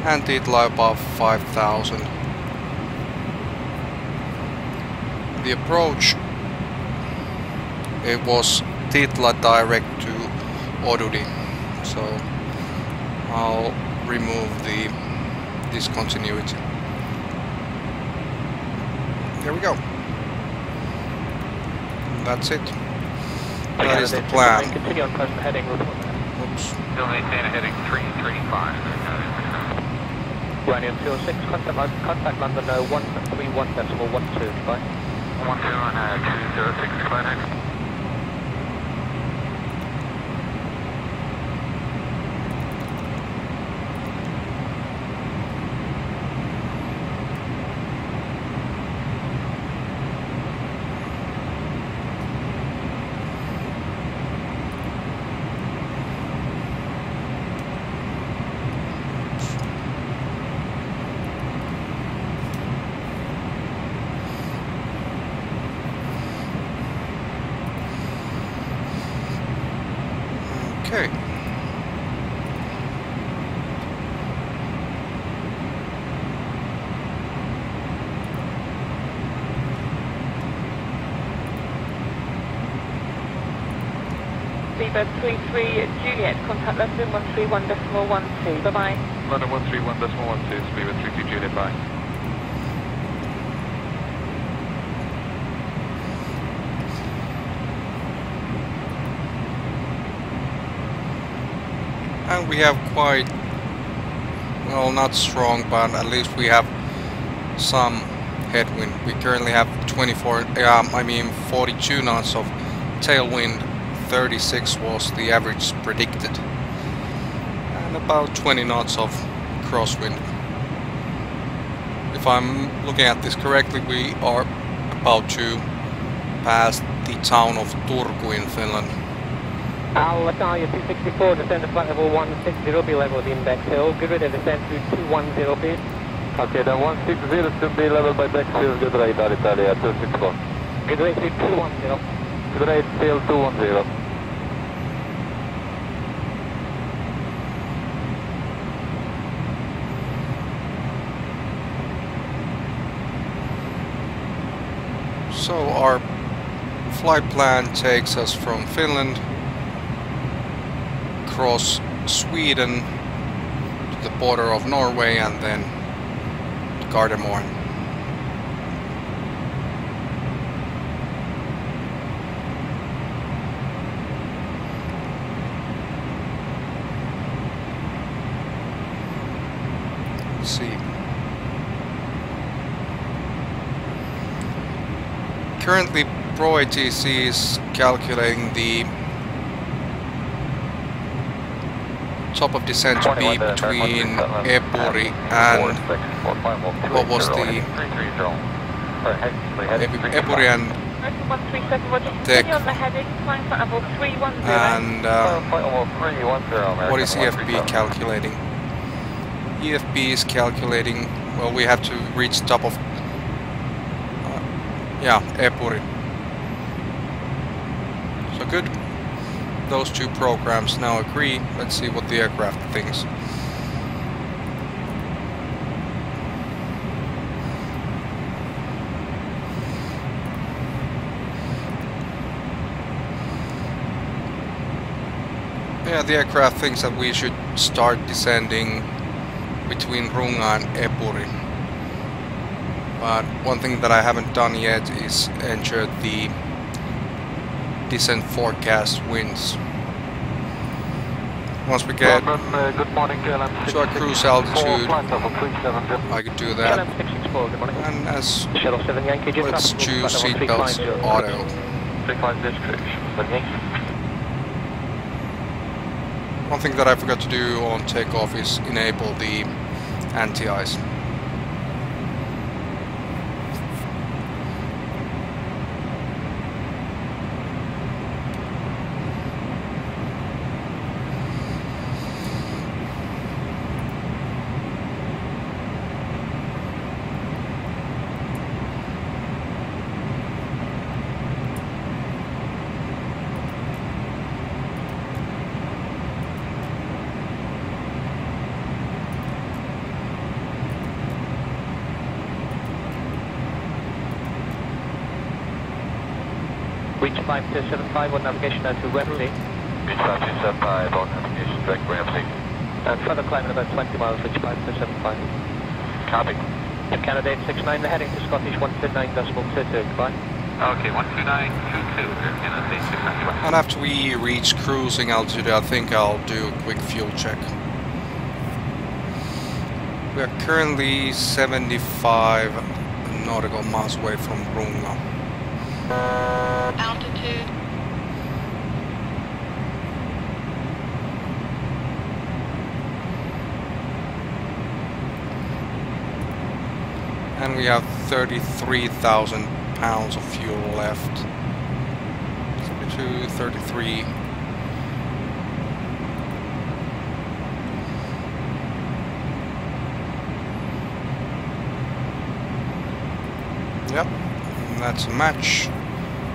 Speaker 1: And Titla above 5,000. The approach, it was Titla direct to Odudi, so I'll remove the discontinuity. There we go. That's it. That is the plan.
Speaker 6: Continue on present heading.
Speaker 1: Oops.
Speaker 3: Still maintain a heading 335.
Speaker 6: Ryanair 206, contact London 131.12, bye.
Speaker 3: 12 on 206, goodbye next.
Speaker 1: Okay.
Speaker 2: Seabird 33 Juliet, contact London 131.12. Bye-bye.
Speaker 6: London 131.12, Seabird 33 Juliet, bye.
Speaker 1: And we have quite, well, not strong, but at least we have some headwind. We currently have 42 knots of tailwind. 36 was the average predicted, and about 20 knots of crosswind. If I'm looking at this correctly, we are about to pass the town of Turku in Finland.
Speaker 6: Alitalia 264, descend to flight level 160, be level with the index hill. Good rate of descent to 210 feet. Okay, then 160 to be level by deck hill. Good rate, Alitalia 264. Good rate to 210. Good rate till 210.
Speaker 1: So our flight plan takes us from Finland across Sweden to the border of Norway and then to Gardermoen. Let's see. Currently, ProATC is calculating the top of descent to be between Epuri and what was the Epuri and Tech, and what is EFB calculating? EFB is calculating, well, we have to reach top of Epuri. So good. Those two programs now agree. Let's see what the aircraft thinks. Yeah, the aircraft thinks that we should start descending between Runga and Epuri. But one thing that I haven't done yet is enter the descent forecast winds. Once we get to our cruise altitude, I could do that. And as let's choose seatbelts auto. One thing that I forgot to do on takeoff is enable the anti-ice.
Speaker 6: Reach 5275 on navigation now to Wembley. Reach 5275 on navigation direct Wembley. And further climbing about 20 miles, reach 5275. Copy. Canada 869, the heading to Scottish 129.22, goodbye. Okay, 129.22, Canada 869.
Speaker 1: And after we reach cruising altitude, I think I'll do a quick fuel check. We are currently 75 nautical miles away from Runga.
Speaker 2: Altitude.
Speaker 1: And we have 33,000 pounds of fuel left. 32, 33. Yep, and that's a match.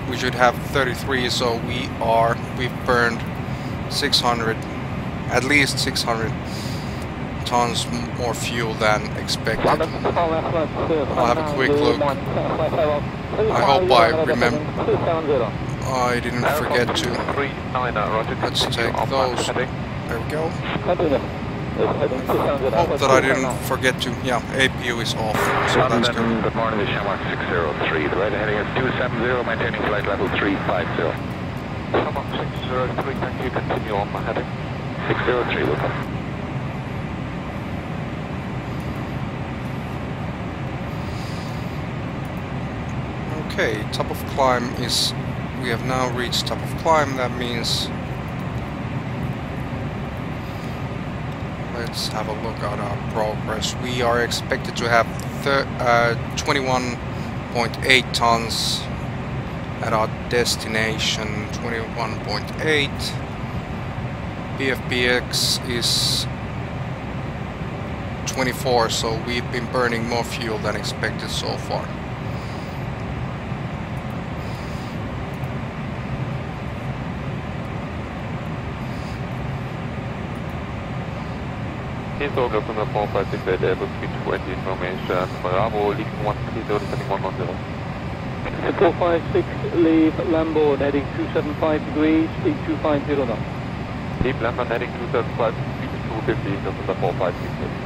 Speaker 1: We should have 33, so we've burned 600, at least 600 tons more fuel than expected. I'll have a quick look. I hope I remember. I didn't forget to. Let's take those. There we go. Hope that I didn't forget to. Yeah, APU is off, so that's good.
Speaker 6: Good morning, this is Shamrock 603. The right heading is 270, maintaining flight level 350. Shamrock 603, thank you. Continue on my heading. 603, look up.
Speaker 1: Okay, top of climb is. We have now reached top of climb. That means. Let's have a look at our progress. We are expected to have 21.8 tons at our destination. 21.8. BFBX is 24, so we've been burning more fuel than expected so far.
Speaker 6: Heathrow, Gardermoen 456 Airbus 320 information. Bravo, leaving 130, descending 110.
Speaker 9: 456, leave Lambourne, heading 275 degrees, speed 250 knots.
Speaker 6: Leave Lambourne, heading 275, speed 250, Gardermoen 456.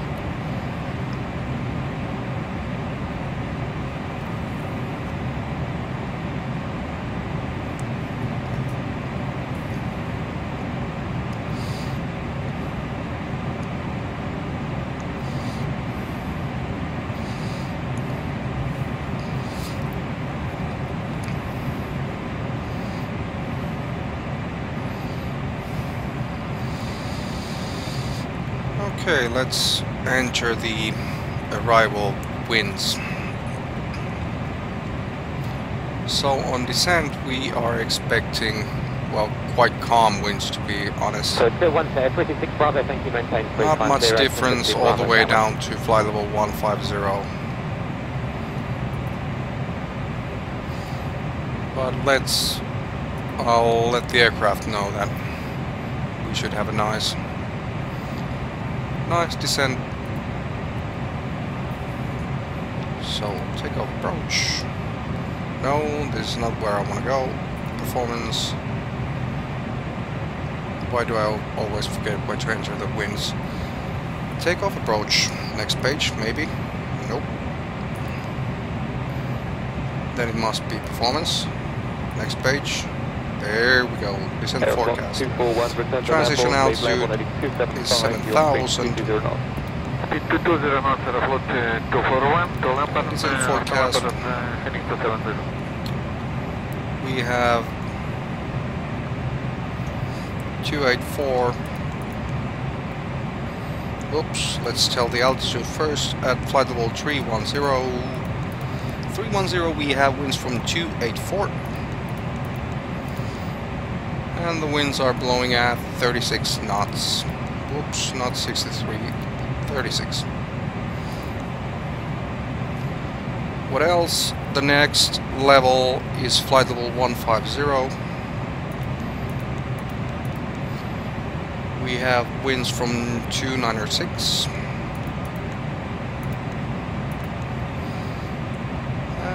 Speaker 1: Okay, let's enter the arrival winds. So on descent we are expecting, well, quite calm winds to be honest.
Speaker 6: So 26 Bravo, thank you, maintain 350.
Speaker 1: Not much difference all the way down to flight level 150. But I'll let the aircraft know that we should have a nice descent. So take off approach. No, this is not where I want to go. Performance. Why do I always forget where to enter the winds? Take off approach. Next page, maybe. Nope. Then it must be performance. Next page. There we go. Descent forecast. Transition altitude is 7,000. Descent forecast. We have 284. Oops, let's tell the altitude first. At flight level 310. 310 we have winds from 284. And the winds are blowing at 36 knots. Whoops, not 63, 36. What else? The next level is flight level 150. We have winds from 296.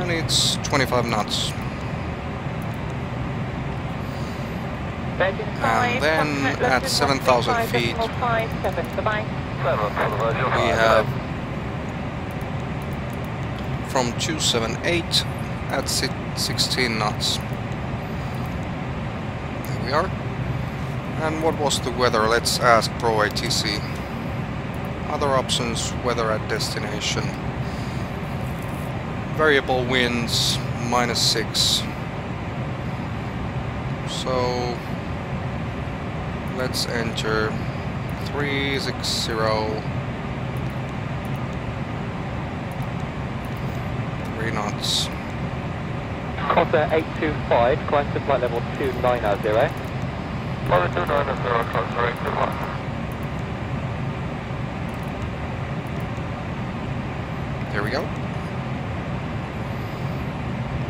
Speaker 1: And it's 25 knots. And then at 7,000 feet we have from 278 at 16 knots. There we are. And what was the weather? Let's ask ProATC. Other options, weather at destination. Variable winds, -6. So let's enter 360. 3 knots.
Speaker 6: Costa 825, climb to flight level 290.
Speaker 1: There we go.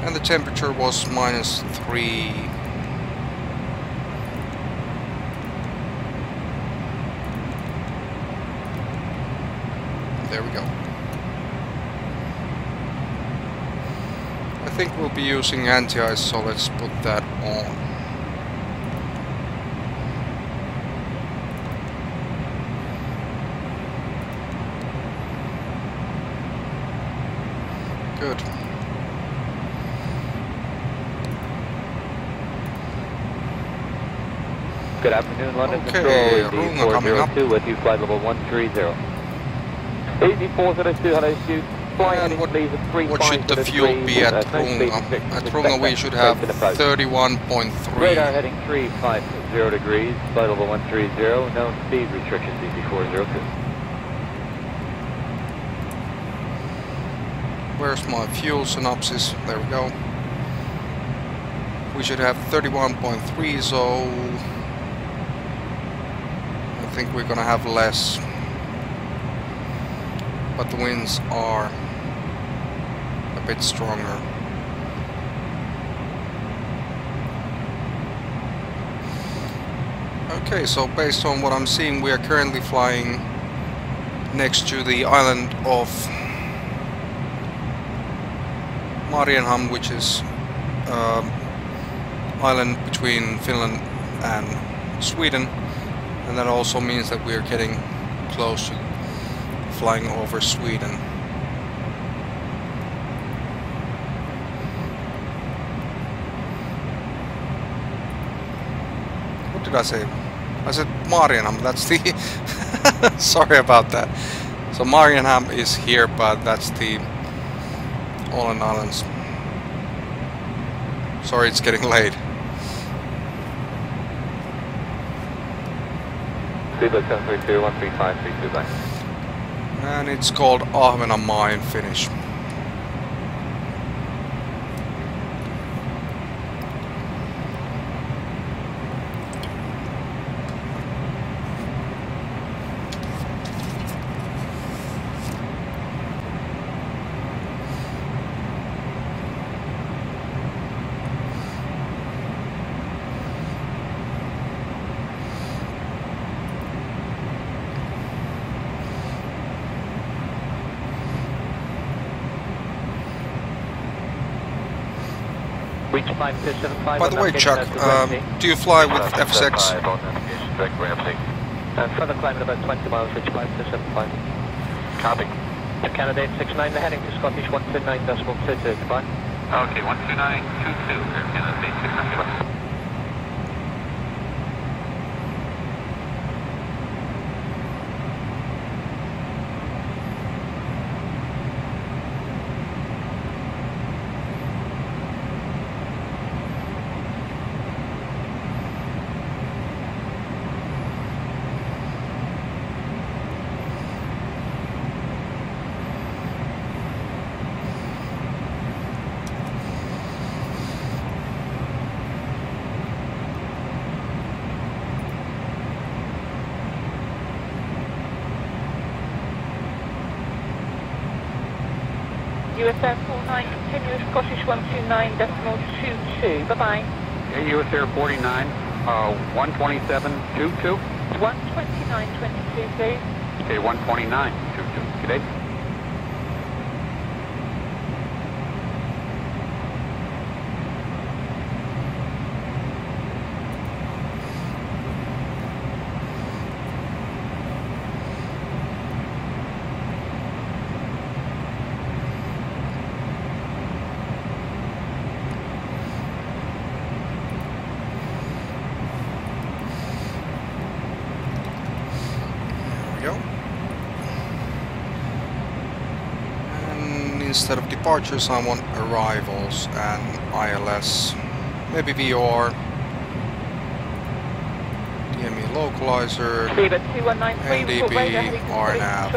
Speaker 1: And the temperature was -3. There we go. I think we'll be using anti-ice, so let's put that on. Good.
Speaker 6: Good afternoon, London
Speaker 1: Okay,
Speaker 6: Control.
Speaker 1: Runga coming up.
Speaker 6: With you, flight level 130. Easy 402, hello, Stu.
Speaker 1: And what should the fuel be at Runga? At Runga we should have 31.3.
Speaker 6: Radar heading 350 degrees, flight level 130, known speed restrictions easy 402.
Speaker 1: Where's my fuel synopsis? There we go. We should have 31.3, so I think we're gonna have less. But the winds are a bit stronger. Okay, so based on what I'm seeing, we are currently flying next to the island of Marienhamn, which is island between Finland and Sweden, and that also means that we are getting close to flying over Sweden. What did I say? I said Marienhamn, that's the... Sorry about that. So Marienhamn is here, but that's the Åland Islands. Sorry, it's getting late.
Speaker 6: Speedboat 732, 135, back.
Speaker 1: And it's called Ahvenanmaa in Finnish.
Speaker 6: By
Speaker 1: the way, Chuck, do you fly with FSX?
Speaker 6: Further climbing about 20 miles, reach 575. Copy. Candidate 69, the heading to Scottish 129.22, goodbye.
Speaker 3: Okay, 129.22, candidate 69.
Speaker 2: US Air 49, continuous Scottish 129.22, bye-bye.
Speaker 11: Okay, US Air 49, 127.22.
Speaker 2: 129.22, please.
Speaker 11: Okay, 129.22, good day.
Speaker 1: Instead of departures, I want arrivals and ILS, maybe VOR, DME localizer, NDB, RNAV.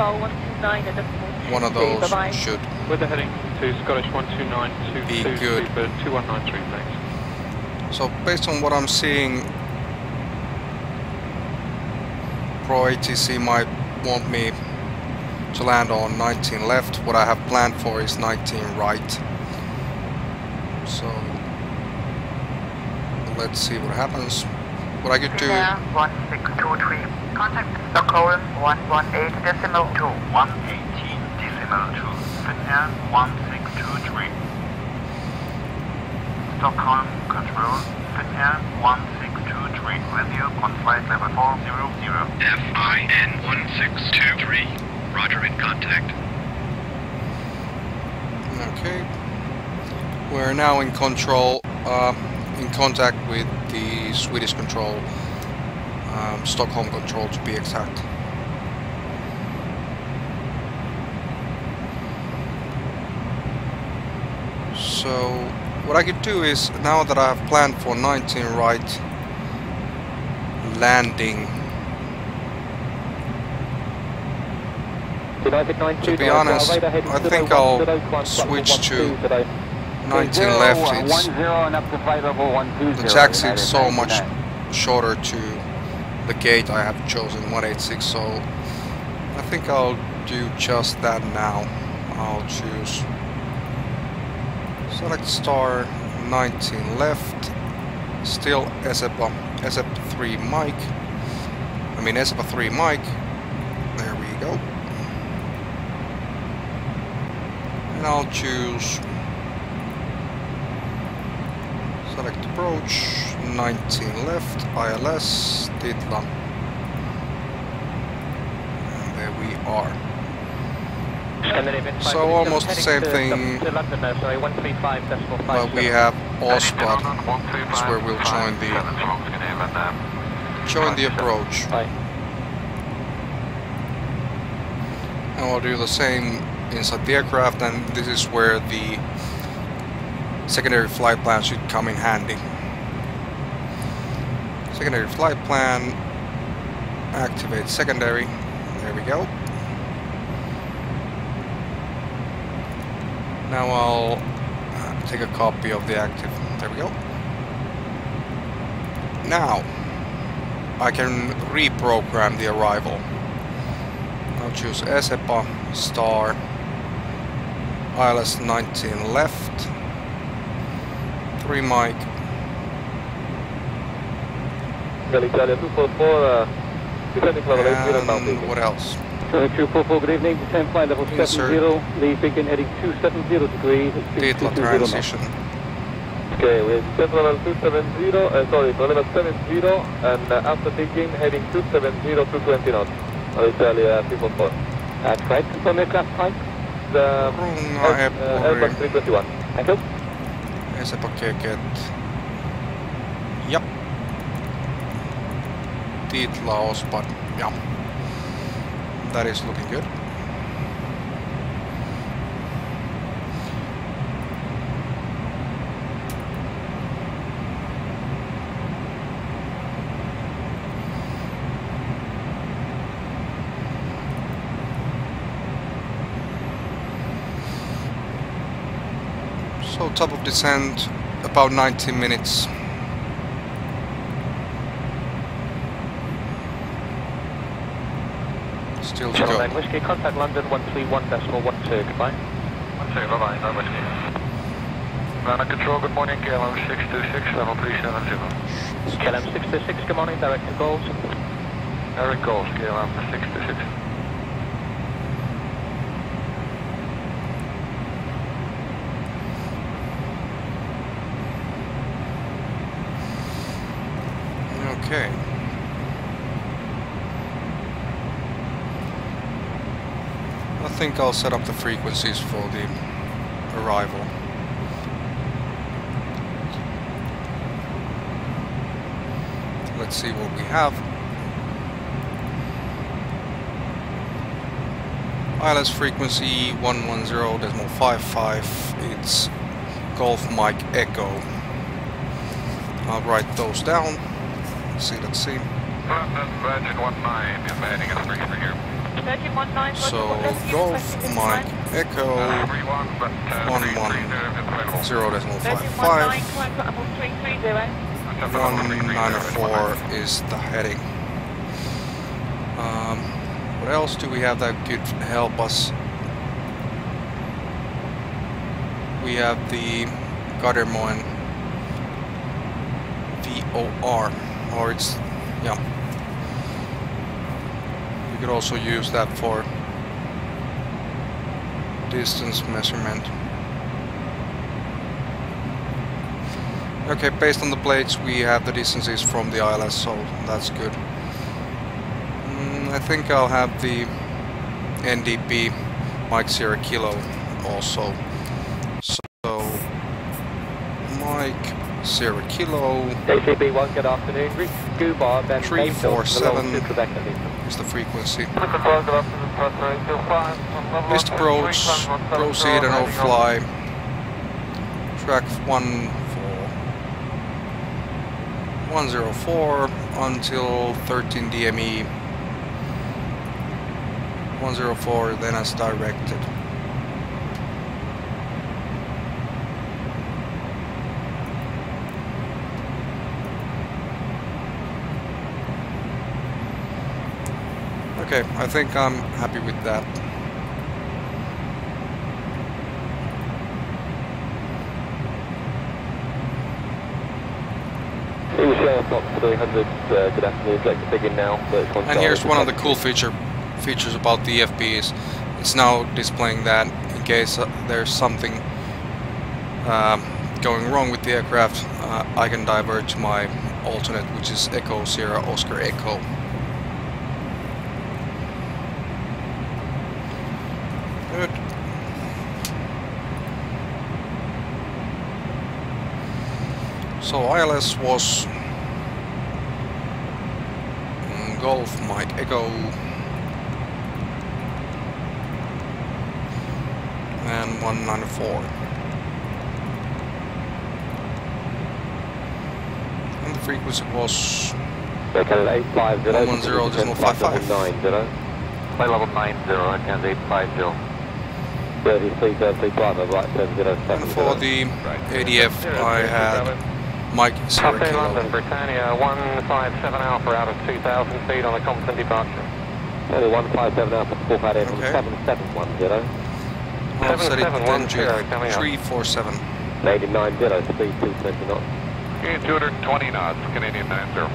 Speaker 1: One of those should
Speaker 9: With the heading to Scottish 129.22,
Speaker 1: be good.
Speaker 9: 2193, thanks.
Speaker 1: So based on what I'm seeing, ProATC might want me to land on 19 left. What I have planned for is 19 right. So let's see what happens. What I could do.
Speaker 10: 1623, Contact Stockholm 118.2.
Speaker 4: 118.2. Finnair 1623. Stockholm Control. Finnair 1623. With you on flight level 400.
Speaker 5: FIN 1623. Roger, in contact.
Speaker 1: Okay. We're now in control, in contact with the Swedish control, Stockholm control to be exact. So what I could do is, now that I have planned for 19 right landing, to be honest, I think I'll switch to 19 left. The taxi is so much shorter to the gate I have chosen, 186, so I think I'll do just that now. I'll choose select star 19 left, still EFHK 3 mic, EFHK 3 mic, there we go. And I'll choose select approach 19 left, ILS, Titla, and there we are. So almost the same thing, but we have Osbod, is where we'll join the approach. And we'll do the same inside the aircraft, and this is where the secondary flight plan should come in handy. Secondary flight plan, activate secondary, there we go. Now I'll take a copy of the active, there we go. Now I can reprogram the arrival. I'll choose EFHK star ILS 19 left, 3 mic. And what else?
Speaker 9: 244, good evening, descend flight level 70, leave begin heading 270 degrees.
Speaker 1: Titla transition.
Speaker 6: Okay, we're descent level 270, level 70, and after taking heading 270, 220 knots. I'll tell you, 344.
Speaker 9: That's right, confirm aircraft type.
Speaker 6: The Airbus 321. Thank you.
Speaker 1: EFHK. Yep. Titla Osbod. Yeah. That is looking good. So top of descent, about 90 minutes. Still to go.
Speaker 6: Whiskey, contact London 131.12, goodbye.
Speaker 5: 12, bye-bye, no whiskey. Ground control, good morning, KLM 626, level 370.
Speaker 6: KLM 626, good morning, direct to goals.
Speaker 5: Direct goals, KLM 626.
Speaker 1: Okay. I think I'll set up the frequencies for the arrival. Let's see what we have. ILS frequency 110.55. It's Golf Mike Echo. I'll write those down. Let's see.
Speaker 5: Virgin 19 is heading at 3 here.
Speaker 1: So, Golf Mike Echo 110.55. 194 is the heading. What else do we have that could help us? We have the Gardermoen VOR, or it's, yeah. We could also use that for distance measurement. Okay, based on the plates we have the distances from the ILS, so that's good. I think I'll have the NDP Mike Sierra Kilo also. So Mike Sierra Kilo
Speaker 6: ACB1, good afternoon. Reach Scuba, then
Speaker 1: 347 is the frequency. List approach, proceed and no fly. Track 104 until 13 DME. 104 then as directed. Okay, I think I'm happy with that. And here's one of the cool features about the EFB is it's now displaying that in case there's something going wrong with the aircraft, I can divert to my alternate, which is Echo Sierra Oscar Echo. Good. So ILS was Golf Mike Echo and 194. And the frequency was 110.55.
Speaker 6: Flight level 90, and 850.
Speaker 1: And for the ADF I had Mike Sierra Kilo.
Speaker 6: London, Britannia 157 Alpha out of 2,000 feet on a constant departure.
Speaker 9: Only 157 Alpha, full flight in,
Speaker 1: Okay.
Speaker 9: 7710.
Speaker 1: I'll set it NG 347.
Speaker 9: 8990, speed 220 knots.
Speaker 11: 220 knots, Canadian 90.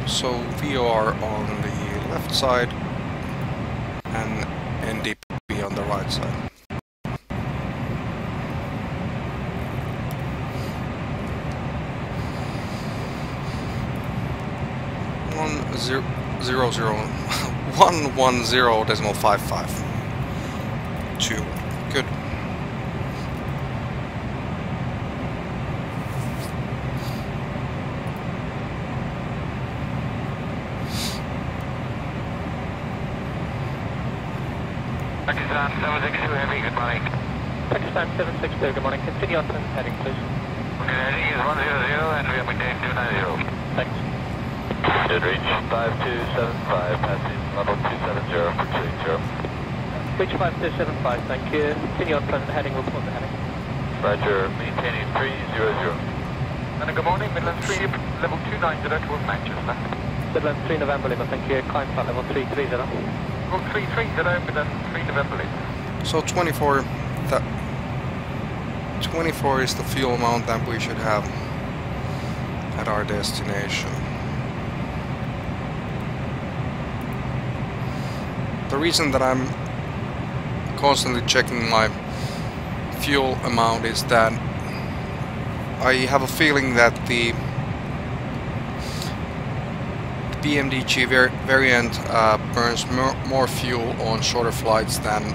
Speaker 1: So VOR on the left side and NDP on the right side. 110.552. Good.
Speaker 6: Pakistan 762 Heavy, good morning. Pakistan 762, good morning. Continue on present heading, please. Okay, heading is 100 and we are maintaining 290. Thanks. Should reach 5275, passing level 270 for 280. Reach 5275, thank you. Continue on present heading, report the heading.
Speaker 3: Roger, maintaining 300.
Speaker 6: And good morning, Midland 3, level 290 towards Manchester. Midland 3 November Lima, thank you. Climb flight level 330. Well, 330, Midland 3 November Lima.
Speaker 1: So 24 is the fuel amount that we should have at our destination. The reason that I'm constantly checking my fuel amount is that I have a feeling that the BMDG variant burns more fuel on shorter flights than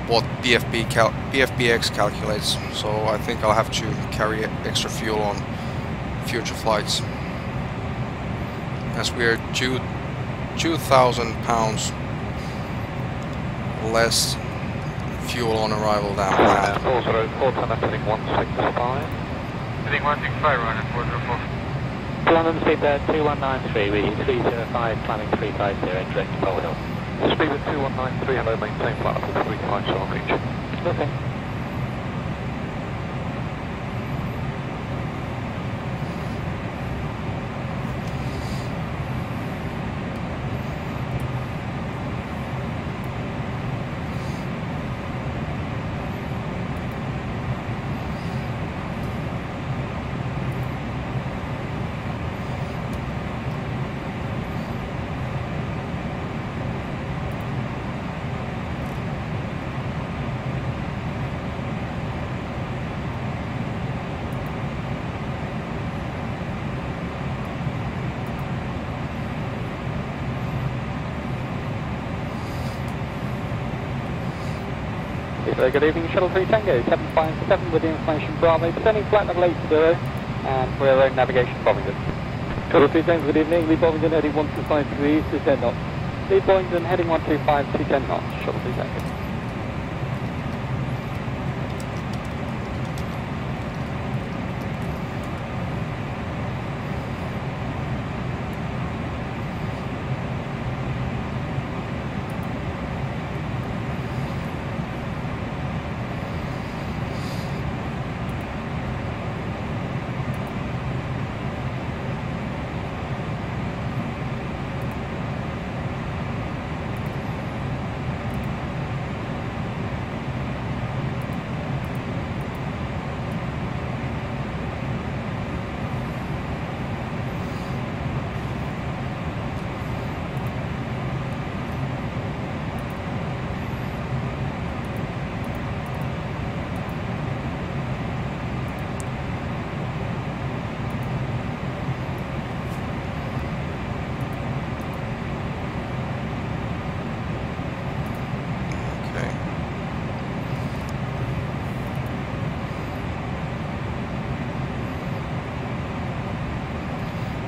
Speaker 1: what BFBX calculates, so I think I'll have to carry extra fuel on future flights, as we are 2,000 pounds less fuel on arrival than planned.
Speaker 6: 404, heading 165. Heading 165, running 404. London speed 2193, reading 305, climbing 350, direct to Pole Hill. Speed at 2193, hello, maintain flight level 357 on reach. Okay.
Speaker 9: Good evening, Shuttle 3 Tango, 757 with the information Bravo, descending flight level 80 and for our own navigation Bovington. Shuttle 3 Tango, good evening, lead Bovington heading 125 degrees to 10 knots. Lead Bovington heading 125 to 10 knots, Shuttle 3 Tango.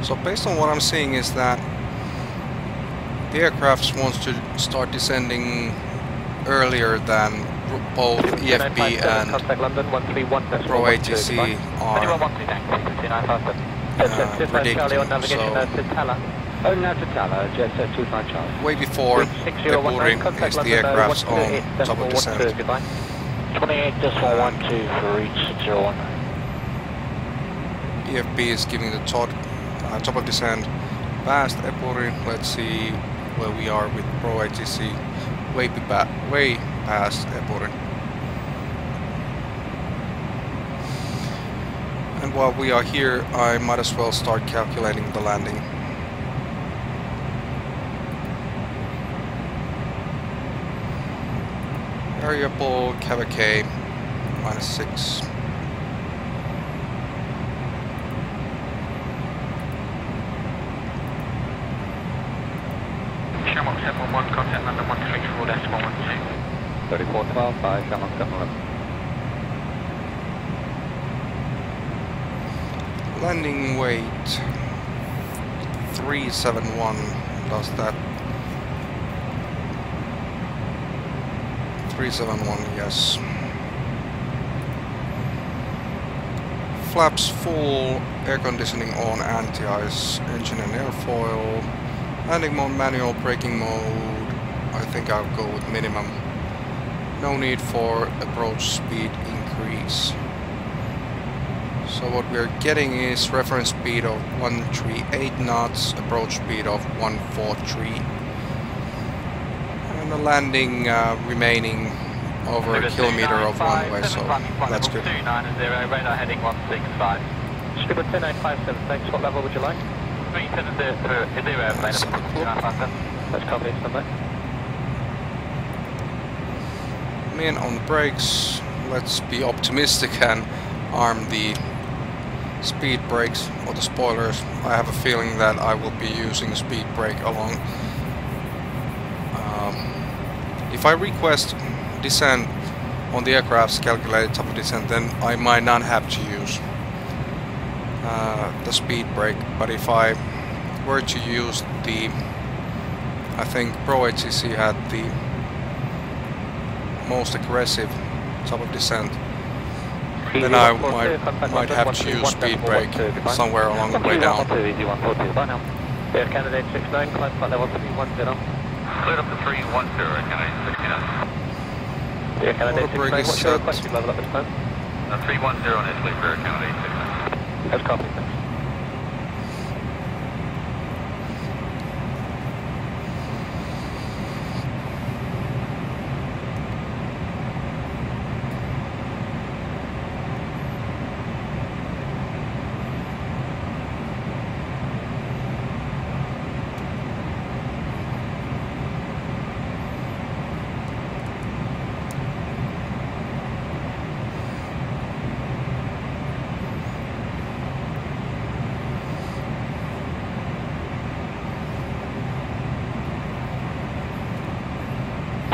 Speaker 1: So based on what I'm seeing is that the aircraft wants to start descending earlier than both EFB and ProATC are predicting. So way before Epuri is the aircraft's own top of descent.
Speaker 6: 28.12 for reach 601.
Speaker 1: EFB is giving the top of descent past Epuri. Let's see where we are with ProATC. Way past Epuri. And while we are here, I might as well start calculating the landing. Variable KVK -6.
Speaker 6: Shamrock 711, contact London 134.12. 3412 by Shamrock 711.
Speaker 1: Landing weight 371. Does that? 371, yes. Flaps full, air conditioning on, anti-ice, engine and airfoil. Landing mode manual, braking mode, I think I'll go with minimum. No need for approach speed increase. So what we're getting is reference speed of 138 knots, approach speed of 143. And the landing remaining over a kilometer of runway, so that's good.
Speaker 6: 290, radar heading 165. Scuba 10957, thanks. What level would you like? 370 airplane. Let's copy somewhere.
Speaker 1: Man on the brakes. Let's be optimistic and arm the speed brakes or the spoilers. I have a feeling that I will be using a speed brake along. If I request descent on the aircraft's calculated top of descent, then I might not have to use the speed brake, but if I were to use the, I think ProATC had the most aggressive top of descent, then I might have to use speed brake somewhere along the way down.
Speaker 6: Air Candidate 69, climb flight level 310. Cleared up to 310, Candidate 69. Air Candidate 69, what's your requested level at this time? 310 initially for Air Candidate 69. That's copy, thanks.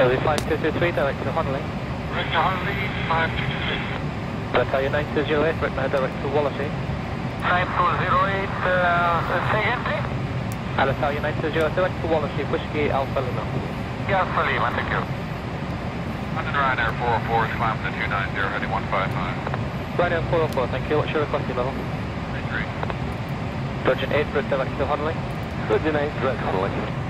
Speaker 6: Delhi 5223, direct to Honolulu. Battalion 9208, right now direct to Wallasey.
Speaker 2: 9208, say again please?
Speaker 6: Battalion 9208, direct to Wallasey, Whiskey Alpha Lima.
Speaker 2: Yeah, Alpha Lima, thank you.
Speaker 11: London Ryanair 404 is climbing to 290, heading 155.
Speaker 6: Ryanair 404, thank you. What's your requesting level?
Speaker 11: 33.
Speaker 6: Virgin 8, route direct to Honolulu. Virgin 8, direct to Honolulu.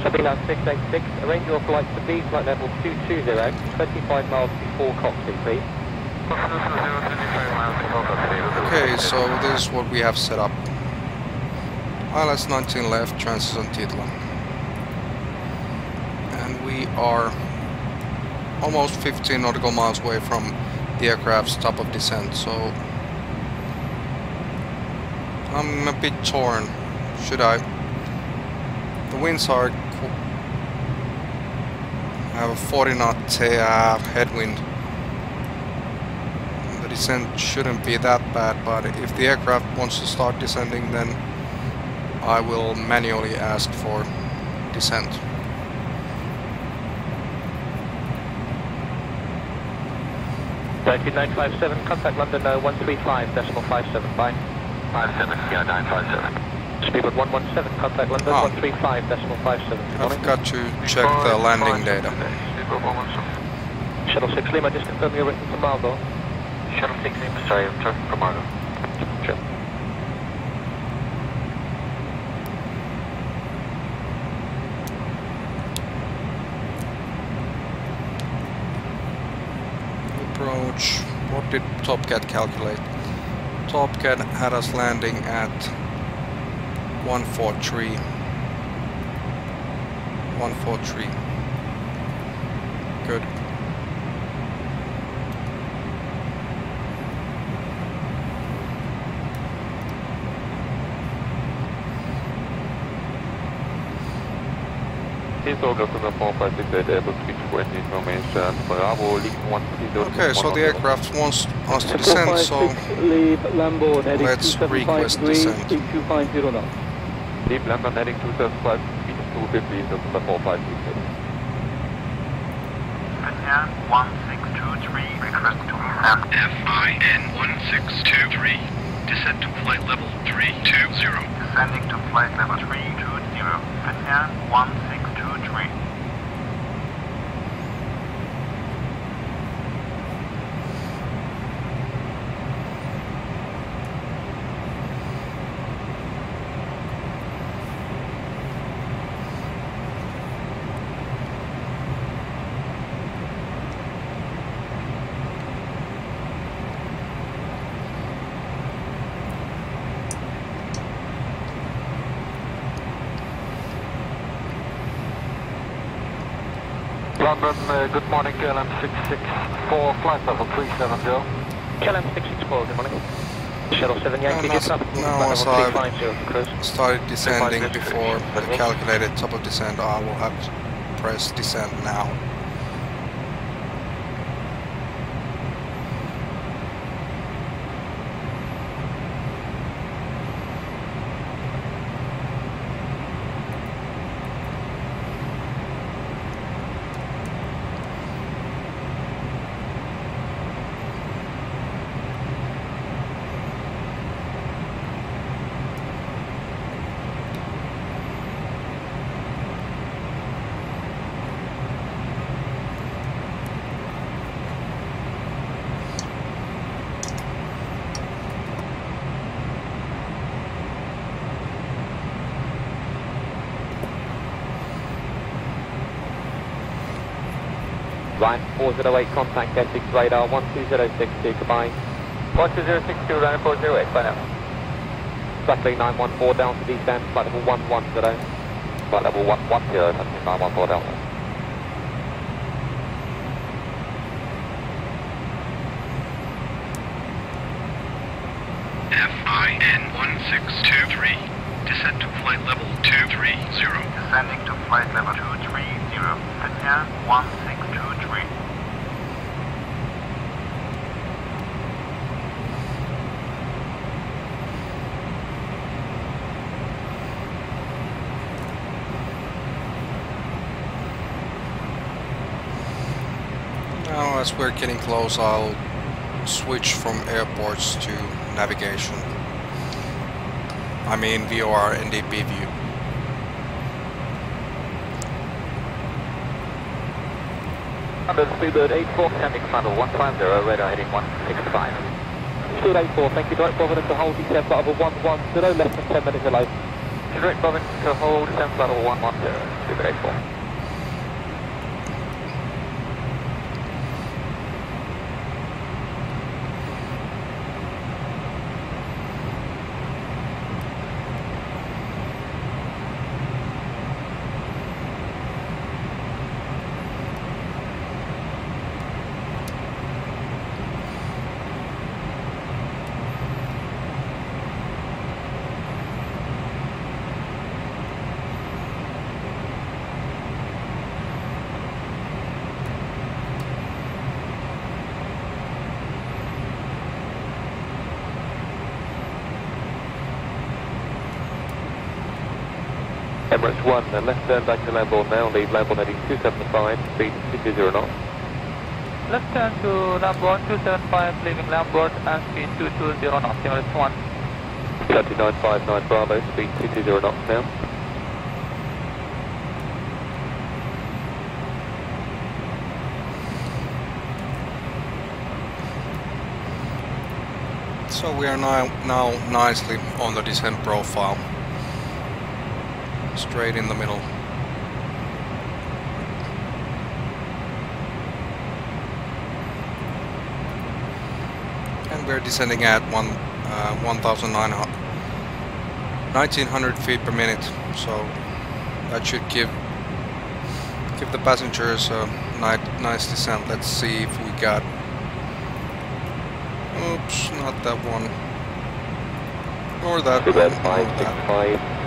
Speaker 6: Sabina 686, arrange your flight to B, flight level 220, 25 miles before Coxey, please.
Speaker 1: Okay, so this is what we have set up. ILS 19 left, transition Titla. And we are almost 15 nautical miles away from the aircraft's top of descent, so I'm a bit torn. Should I? The winds are have a 40 knot headwind. The descent shouldn't be that bad, but if the aircraft wants to start descending, then I will manually ask for descent.
Speaker 6: United 957, contact London 135.57, bye.
Speaker 3: 57, yeah, 957.
Speaker 6: Speedbird 117, contact London 135.57.
Speaker 1: I've got to check the landing data.
Speaker 6: Shuttle 6 Lima, just confirm you're written to Margot.
Speaker 3: Shuttle 6 Lima, sorry, I'm turning for Margot.
Speaker 6: Sure.
Speaker 1: Approach. What did Topcat calculate? Topcat had us landing at 143. 143. Good. Okay, so the aircraft wants us to descend, so let's request descent.
Speaker 11: Leave London heading 275, speed 250, that's the 456.
Speaker 4: Finnair 1623, request to descend.
Speaker 5: FIN 1623, descend to flight level 320.
Speaker 4: Descending to flight level 320. Finnair 1623.
Speaker 11: London, good morning, KLM 664, flight level 370.
Speaker 6: KLM 664, good morning. Shuttle 7 Yankee, get up.
Speaker 1: Now as I've started descending before the calculated top of descent, I will have to press descent now.
Speaker 9: Line 408, contact Essex radar 12062, goodbye.
Speaker 6: 12062, runner 408, bye now.
Speaker 9: Flight 914 down to descend, flight level 110. Flight level 110, 914 down.
Speaker 5: FIN 1623, descend to flight level 230.
Speaker 4: Descending to flight level 230, Finnair 1623.
Speaker 1: Now as we're getting close, I'll switch from airports to navigation. I mean VOR NDP view.
Speaker 6: Under speedbird 84, sending final 150, radar heading 165.
Speaker 9: Speed 84, thank you, direct Providence to hold descend flight level 110, less than 10 minutes away.
Speaker 6: Direct Providence to hold, descend flight level 110, speedbird 84.
Speaker 9: Emirates 1, left turn back to Lambourne now, leave Lambourne heading 275, speed 220 knots.
Speaker 2: Left turn to Lambourne 275, leaving Lambourne and speed 220 knots, Emirates 1.
Speaker 9: 3959 Bravo, speed 220 knots now.
Speaker 1: So we are now nicely on the descent profile. Straight in the middle. And we're descending at 1900 feet per minute, so that should give the passengers a nice descent. Let's see if we got, oops, not that one, or that one, or that.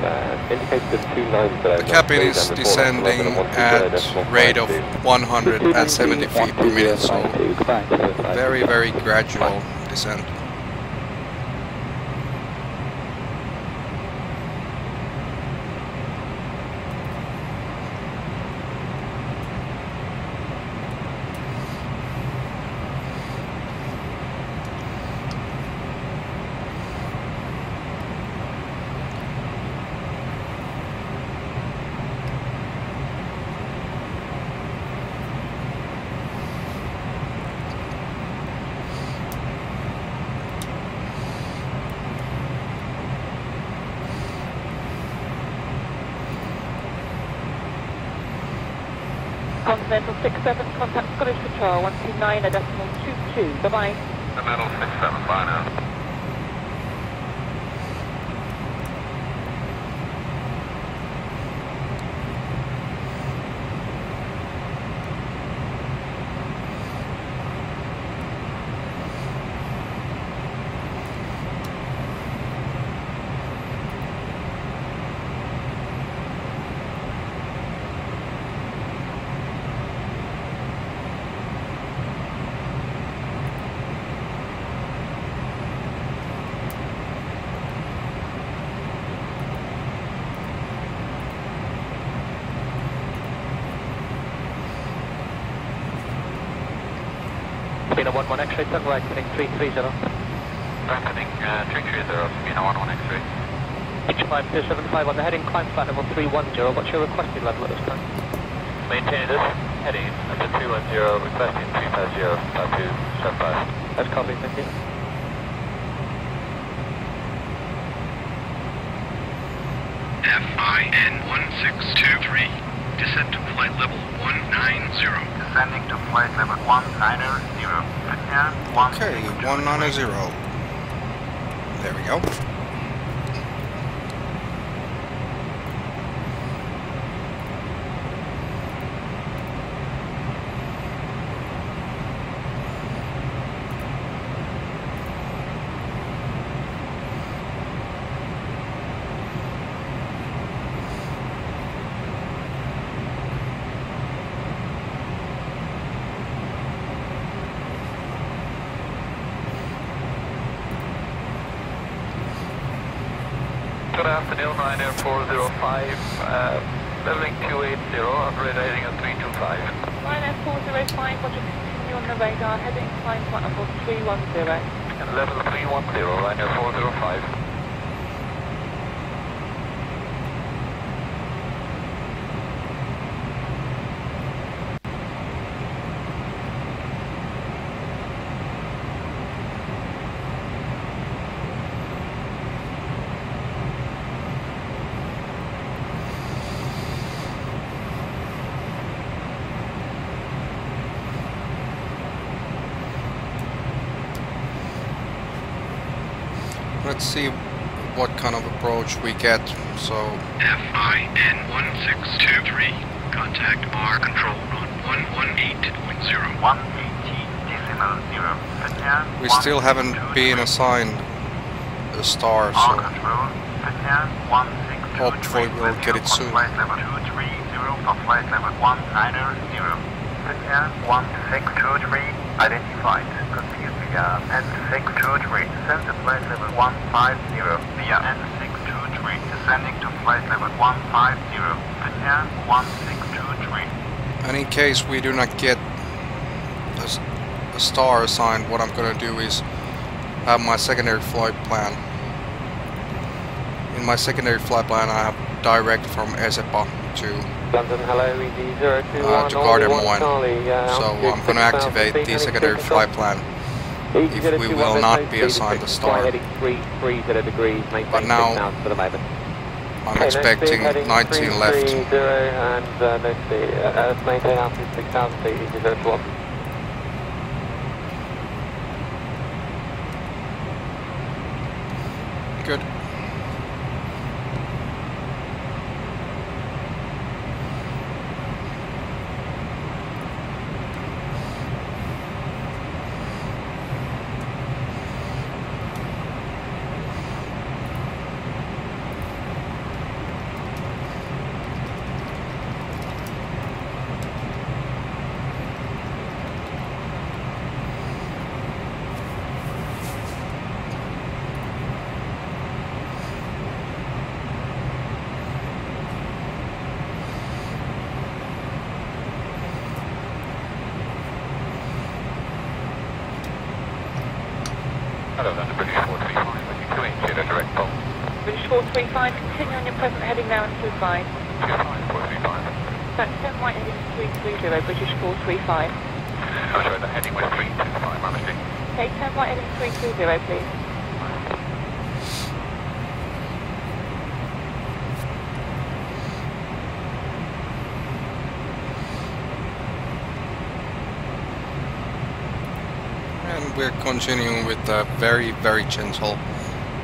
Speaker 1: The cabin is descending at rate of 170 feet per minute, so very, very gradual descent.
Speaker 2: Continental 67, contact Scottish Patrol 129.22, bye-bye.
Speaker 5: Continental 67, bye now.
Speaker 6: Sabina 11 X-ray, turn right, heading 330.
Speaker 5: Heading 330, Sabina 11 X-ray.
Speaker 6: H5275 on the heading, climb flight level 310. What's your requested level at this time?
Speaker 5: Maintain this, heading under 310, requesting 350, 275.
Speaker 6: That's copy, thank you.
Speaker 5: FIN 1623, descend to flight level 190.
Speaker 4: descending to flight level 190.
Speaker 1: Okay, 190. There we go.
Speaker 6: Good afternoon, Ryanair 405, leveling 280, operating at 325.
Speaker 2: Ryanair 405, watch continue on the radar, heading climb flight level 310.
Speaker 6: And level 310, Ryanair 405.
Speaker 1: Let's see what kind of approach we get. So
Speaker 5: FIN 1623, contact R control on 118.0.
Speaker 4: 118.0.
Speaker 1: we still haven't been assigned a star, so hopefully we'll get it soon.
Speaker 4: Flight level 230 for flight level 190. N1623 identified. Confused via N623. Descend to flight level 150 via N623. Descending to flight level 150. N1623.
Speaker 1: And in case we do not get a star assigned, what I'm gonna do is have my secondary flight plan. In my secondary flight plan I have direct from EFHK to
Speaker 6: London, hello,
Speaker 1: to Gardermoen. So I'm going to activate the secondary flight plan if we will not be assigned a star. But now I'm expecting 19 left.
Speaker 6: And let's see, maintain altitude 6,000 feet, easy 0 to 1.
Speaker 1: Good.
Speaker 6: Hello, that's British 435, looking to engine a direct pulse.
Speaker 2: British 435, continue on your present heading now into the side.
Speaker 6: 435.
Speaker 2: That's 10 right heading 330, British 435.
Speaker 6: I'm sorry, the heading was 325, my mistake.
Speaker 2: Okay, 10 right heading 330, please.
Speaker 1: And we're continuing with a very, very gentle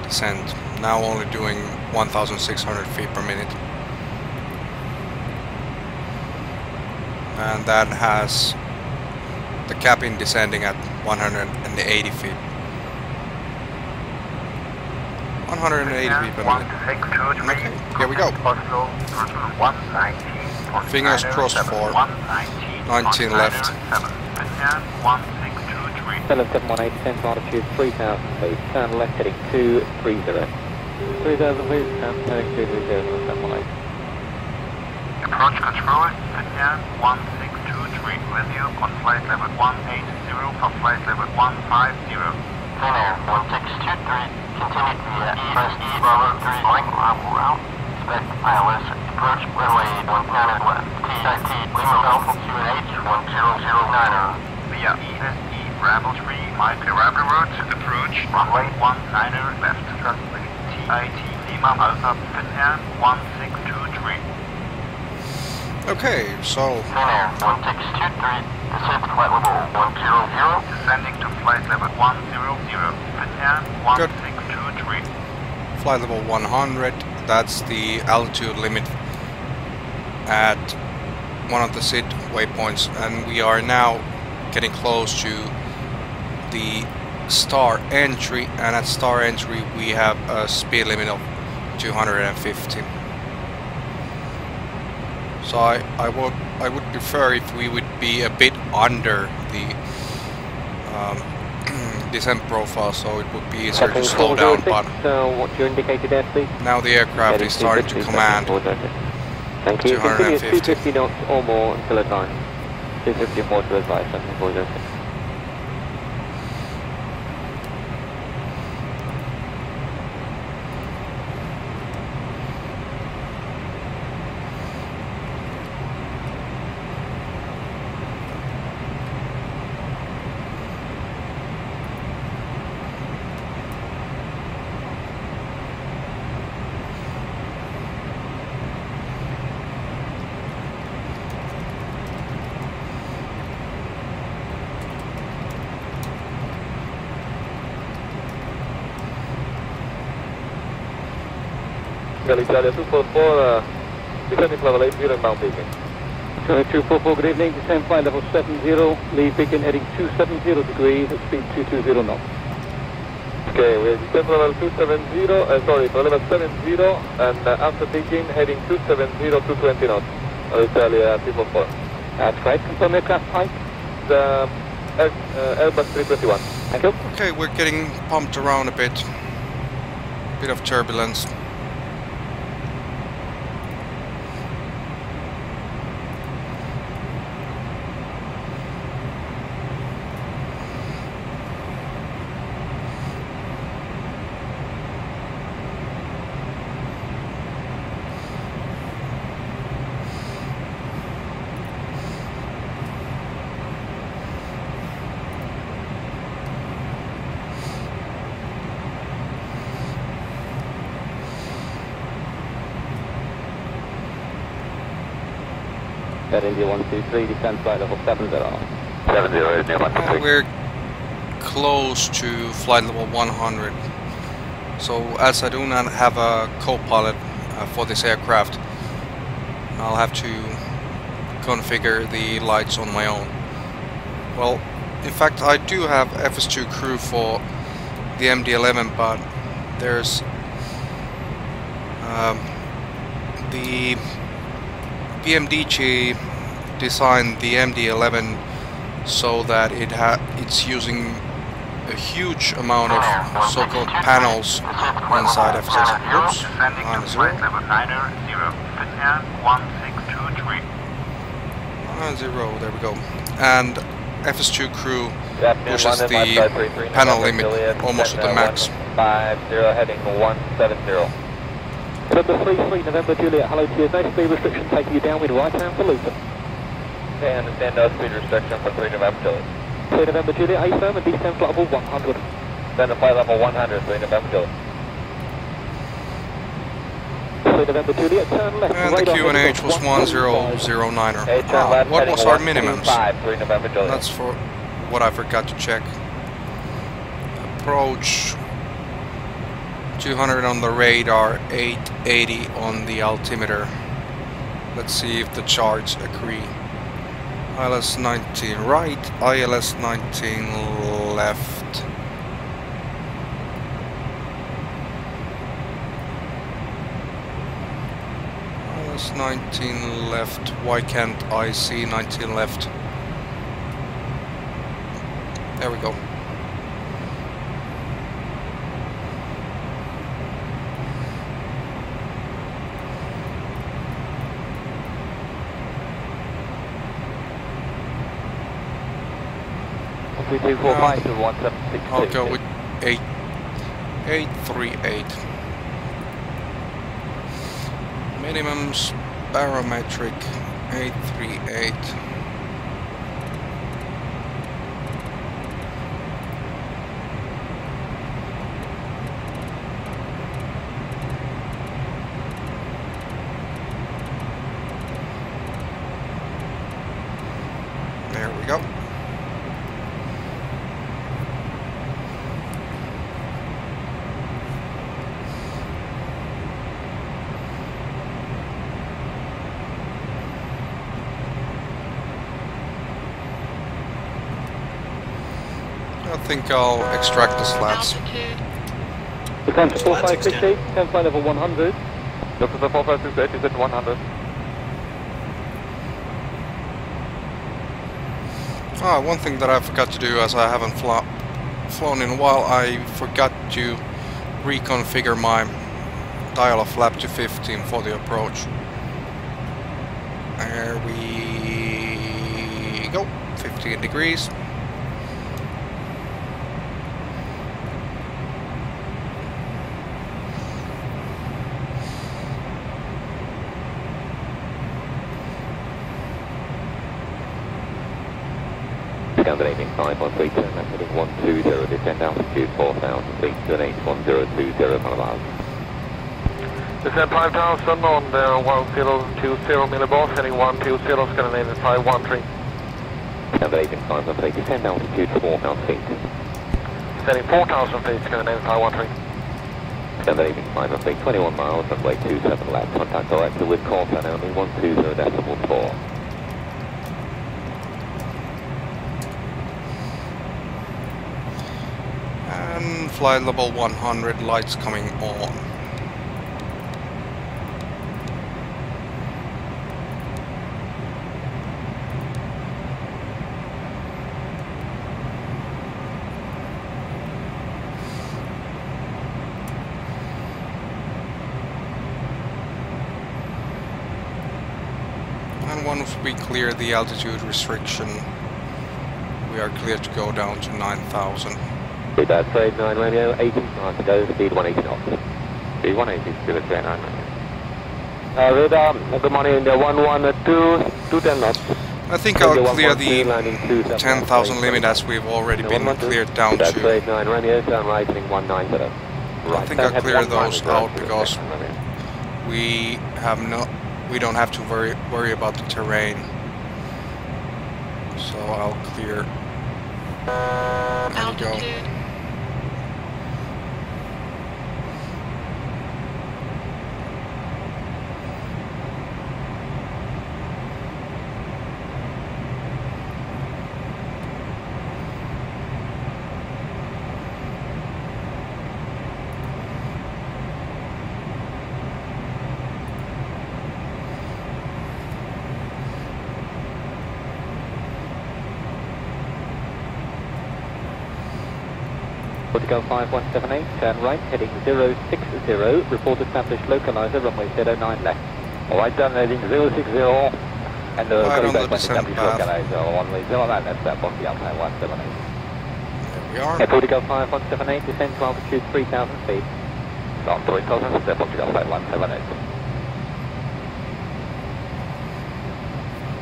Speaker 1: descent. Now only doing 1,600 feet per minute. And that has the cabin descending at 180 feet. 180 feet per minute. Okay, here we go. Fingers crossed for 19 left.
Speaker 9: 718, descend to altitude 3,000 feet, turn left heading 230. 3,000 feet, and heading 230, 718.
Speaker 4: Approach control, N 1623 with you on flight level 180 for flight level 150.
Speaker 7: Air 1623, continue via ESE Bravo 3 link level route. Expect ILS approach runway 1 west. TIT Lima Alpha QH 1009.
Speaker 4: Via ESE Bravo 3, my parabola route, approach runway 19 left. Translate TIT Lima Alpha, Finnair 1623.
Speaker 1: Okay, so
Speaker 7: Air 1623, descent to flight level 100.
Speaker 4: Descending to flight level 100. Air 1623.
Speaker 1: flight level 100, that's the altitude limit at one of the SID waypoints, and we are now getting close to the star entry, and at star entry we have a speed limit of 250. So I would prefer if we would be a bit under the descent profile, so it would be easier to slow down, but
Speaker 6: what's your indicated airspeed?
Speaker 1: now the aircraft is starting to command
Speaker 6: Thank you.
Speaker 1: 250.
Speaker 6: 250 knots or more until advice. 250 or more to advice, 7406.
Speaker 11: Italia 244, descending level 80 and bound beacon.
Speaker 9: 244, good evening, descend flight level 70, leave beacon heading 270 degrees at speed 220 knots.
Speaker 11: Okay, we're descend level 270, sorry, level 70, and after beacon heading 270, 220 knots. Italia 244.
Speaker 9: That's great, confirm aircraft type.
Speaker 11: The Airbus 321.
Speaker 9: Thank you.
Speaker 1: Okay, we're getting pumped around a bit of turbulence.
Speaker 9: India 123, descend flight level 70.
Speaker 11: 70, India 123.
Speaker 1: We're close to flight level 100. So as I do not have a co-pilot for this aircraft, I'll have to configure the lights on my own. Well, in fact I do have FS2 crew for the MD-11, but there's the PMDG designed the MD-11 so that it's using a huge amount of so-called panels inside FS6. Oops,
Speaker 4: Descending to flight level 90, Air 1623.
Speaker 1: 90, there we go. And FS2 crew pushes the panel limit almost to the max.
Speaker 6: 50 heading 170.
Speaker 9: Number 33, November Juliet, hello to you. No speed restriction taking you downwind right hand for Luton.
Speaker 6: Okay, understand no speed restriction for 3 November Juliet.
Speaker 9: 3 November Juliet, A firm and descend flight level 100.
Speaker 6: Then flight level 100, 3 November Juliet.
Speaker 9: 3 November Juliet, turn left.
Speaker 1: And the QNH was 1009er. What was our minimums?
Speaker 6: 3 November Juliet.
Speaker 1: That's for what I forgot to check. Approach 200 on the radar, 880 on the altimeter. Let's see if the charts agree. ILS 19 right, ILS 19 left. ILS 19 left. Why can't I see 19 left? There we go. I'll go with 838. Minimums barometric 838. think I'll extract the slats.
Speaker 9: Descend to 4568, 10 flight level 100.
Speaker 11: Look at the 4568, is at 100.
Speaker 1: Ah, one thing that I forgot to do, as I haven't flown in a while, I forgot to reconfigure my dial of flap to 15 for the approach. There we go, 15 degrees.
Speaker 6: Calculating 513, turn left heading 120, descend altitude 4,000 feet, turn 81020 miles.
Speaker 11: Descend 5,000 on the 1020 millibars, heading 120, Scandinavian 513.
Speaker 6: Calculating 513, descend altitude 4,000 feet.
Speaker 11: Descending 4,000 feet, Scandinavian 513.
Speaker 6: Calculating 513, 21 miles, runway 27 left, contact director with call sign only 120.4.
Speaker 1: And flight level 100, lights coming on. And once we clear the altitude restriction, we are clear to go down to 9,000.
Speaker 6: That's 9 Romeo, 80 miles to go, speed 180 knots. Speed 180, still at 9 Romeo.
Speaker 11: Radar, good morning, 112, 210 knots.
Speaker 1: I think I'll clear the 10,000 limit, as we've already been cleared down
Speaker 6: That's
Speaker 1: to.
Speaker 6: 9 Romeo, turn right, heading 190.
Speaker 1: I think I'll clear those out because we don't have to worry about the terrain. So I'll clear. There we go.
Speaker 9: Portugal 5178, turn right, heading 060, report established localizer, runway 09 left.
Speaker 11: Alright, done, heading 060, and
Speaker 1: Right on the
Speaker 11: established
Speaker 1: descent path.
Speaker 11: localizer, runway 09 left, Portugal 5178.
Speaker 1: There we are.
Speaker 9: Portugal 5178, descend to altitude 3,000 feet.
Speaker 11: Down 3,000, Portugal 5178.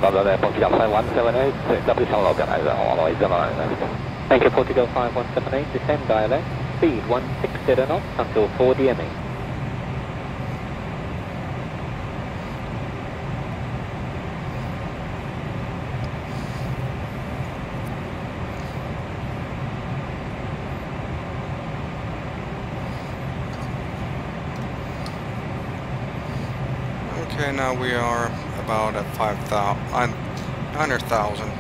Speaker 11: Portugal 5178, established localizer, runway 09 left.
Speaker 9: Thank you, Portugal 5178, descend dial speed 160 knots until 4 DME.
Speaker 1: Okay, now we are about at 900,000.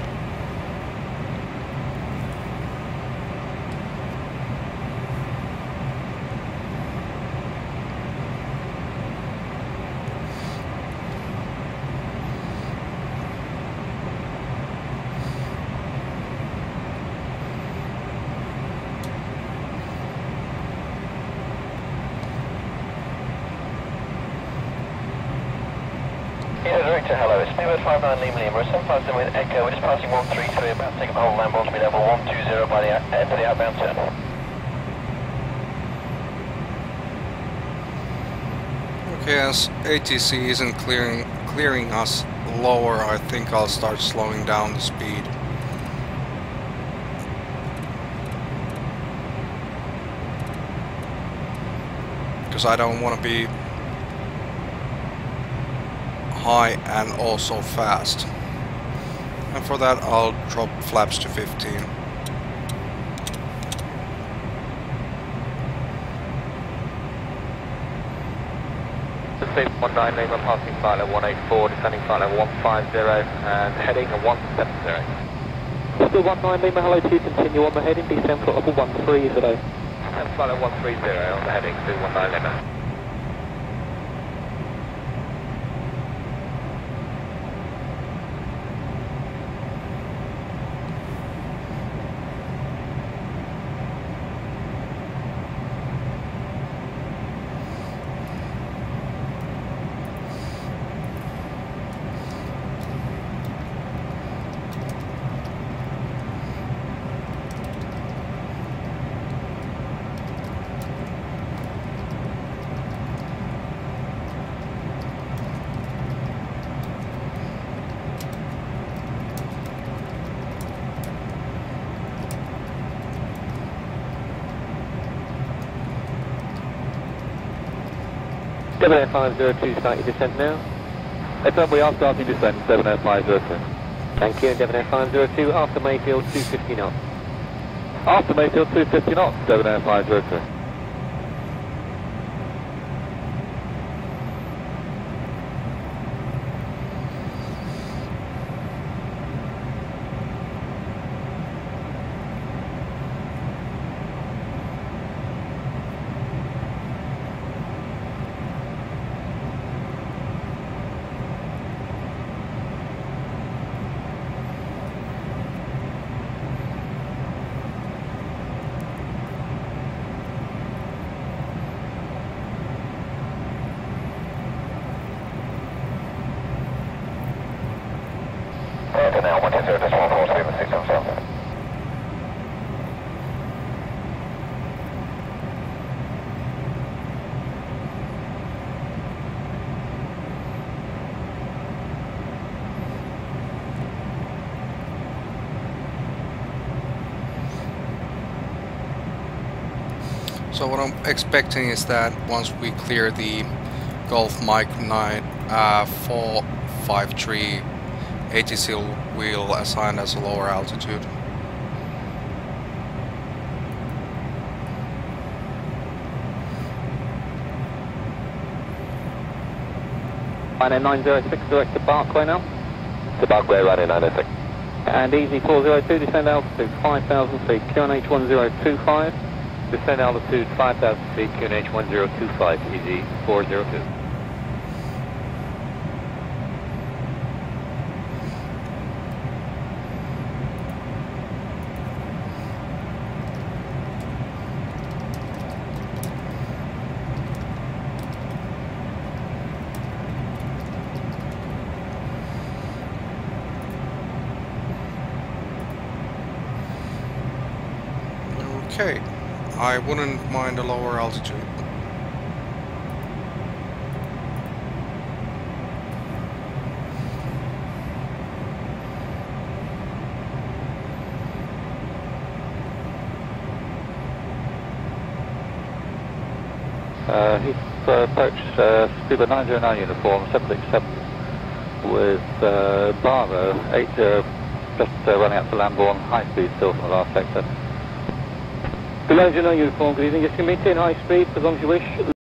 Speaker 12: Director, hello, it's Speedbird 59 Lima Lima, we're 757 with Echo, we're just passing 133, about to take up the whole land ball to be level 120 by the end of the outbound turn.
Speaker 1: Okay, as ATC isn't clearing us lower, I think I'll start slowing down the speed. Because I don't want to be high and also fast. And for that I'll drop flaps to 15.
Speaker 11: Descent 19 Lima, passing flight level 184, descending flight level 150 and heading 170.
Speaker 9: Still 19 Lima, hello to you, continue on the heading, descend for level 13 today.
Speaker 6: And flight level 130 on the heading, 219 Lima.
Speaker 9: Air 502, start your descent now.
Speaker 11: Affirm, we are starting descent, 70502.
Speaker 9: Thank you, Devon Air 502, after Mayfield, 250 knots.
Speaker 11: After Mayfield, 250 knots, 70502.
Speaker 12: Now 120.437.
Speaker 1: So what I'm expecting is that once we clear the Gulf Mike 453, ATC will assign us a lower altitude.
Speaker 9: Ryanair 906, direct to Barkway now.
Speaker 11: To Barkway, Ryanair 906.
Speaker 9: And easy 402, descend altitude 5,000 feet, QNH 1025.
Speaker 6: Descend altitude 5,000 feet, QNH 1025, easy 402.
Speaker 1: Okay, I wouldn't mind a lower altitude.
Speaker 11: He's approached Scuba 909 uniform, 767 with Bravo, 80, just running out to Lambourne, high speed still from the last sector.
Speaker 9: Below 09 uniform, good evening, just can maintain high speed as long as you wish.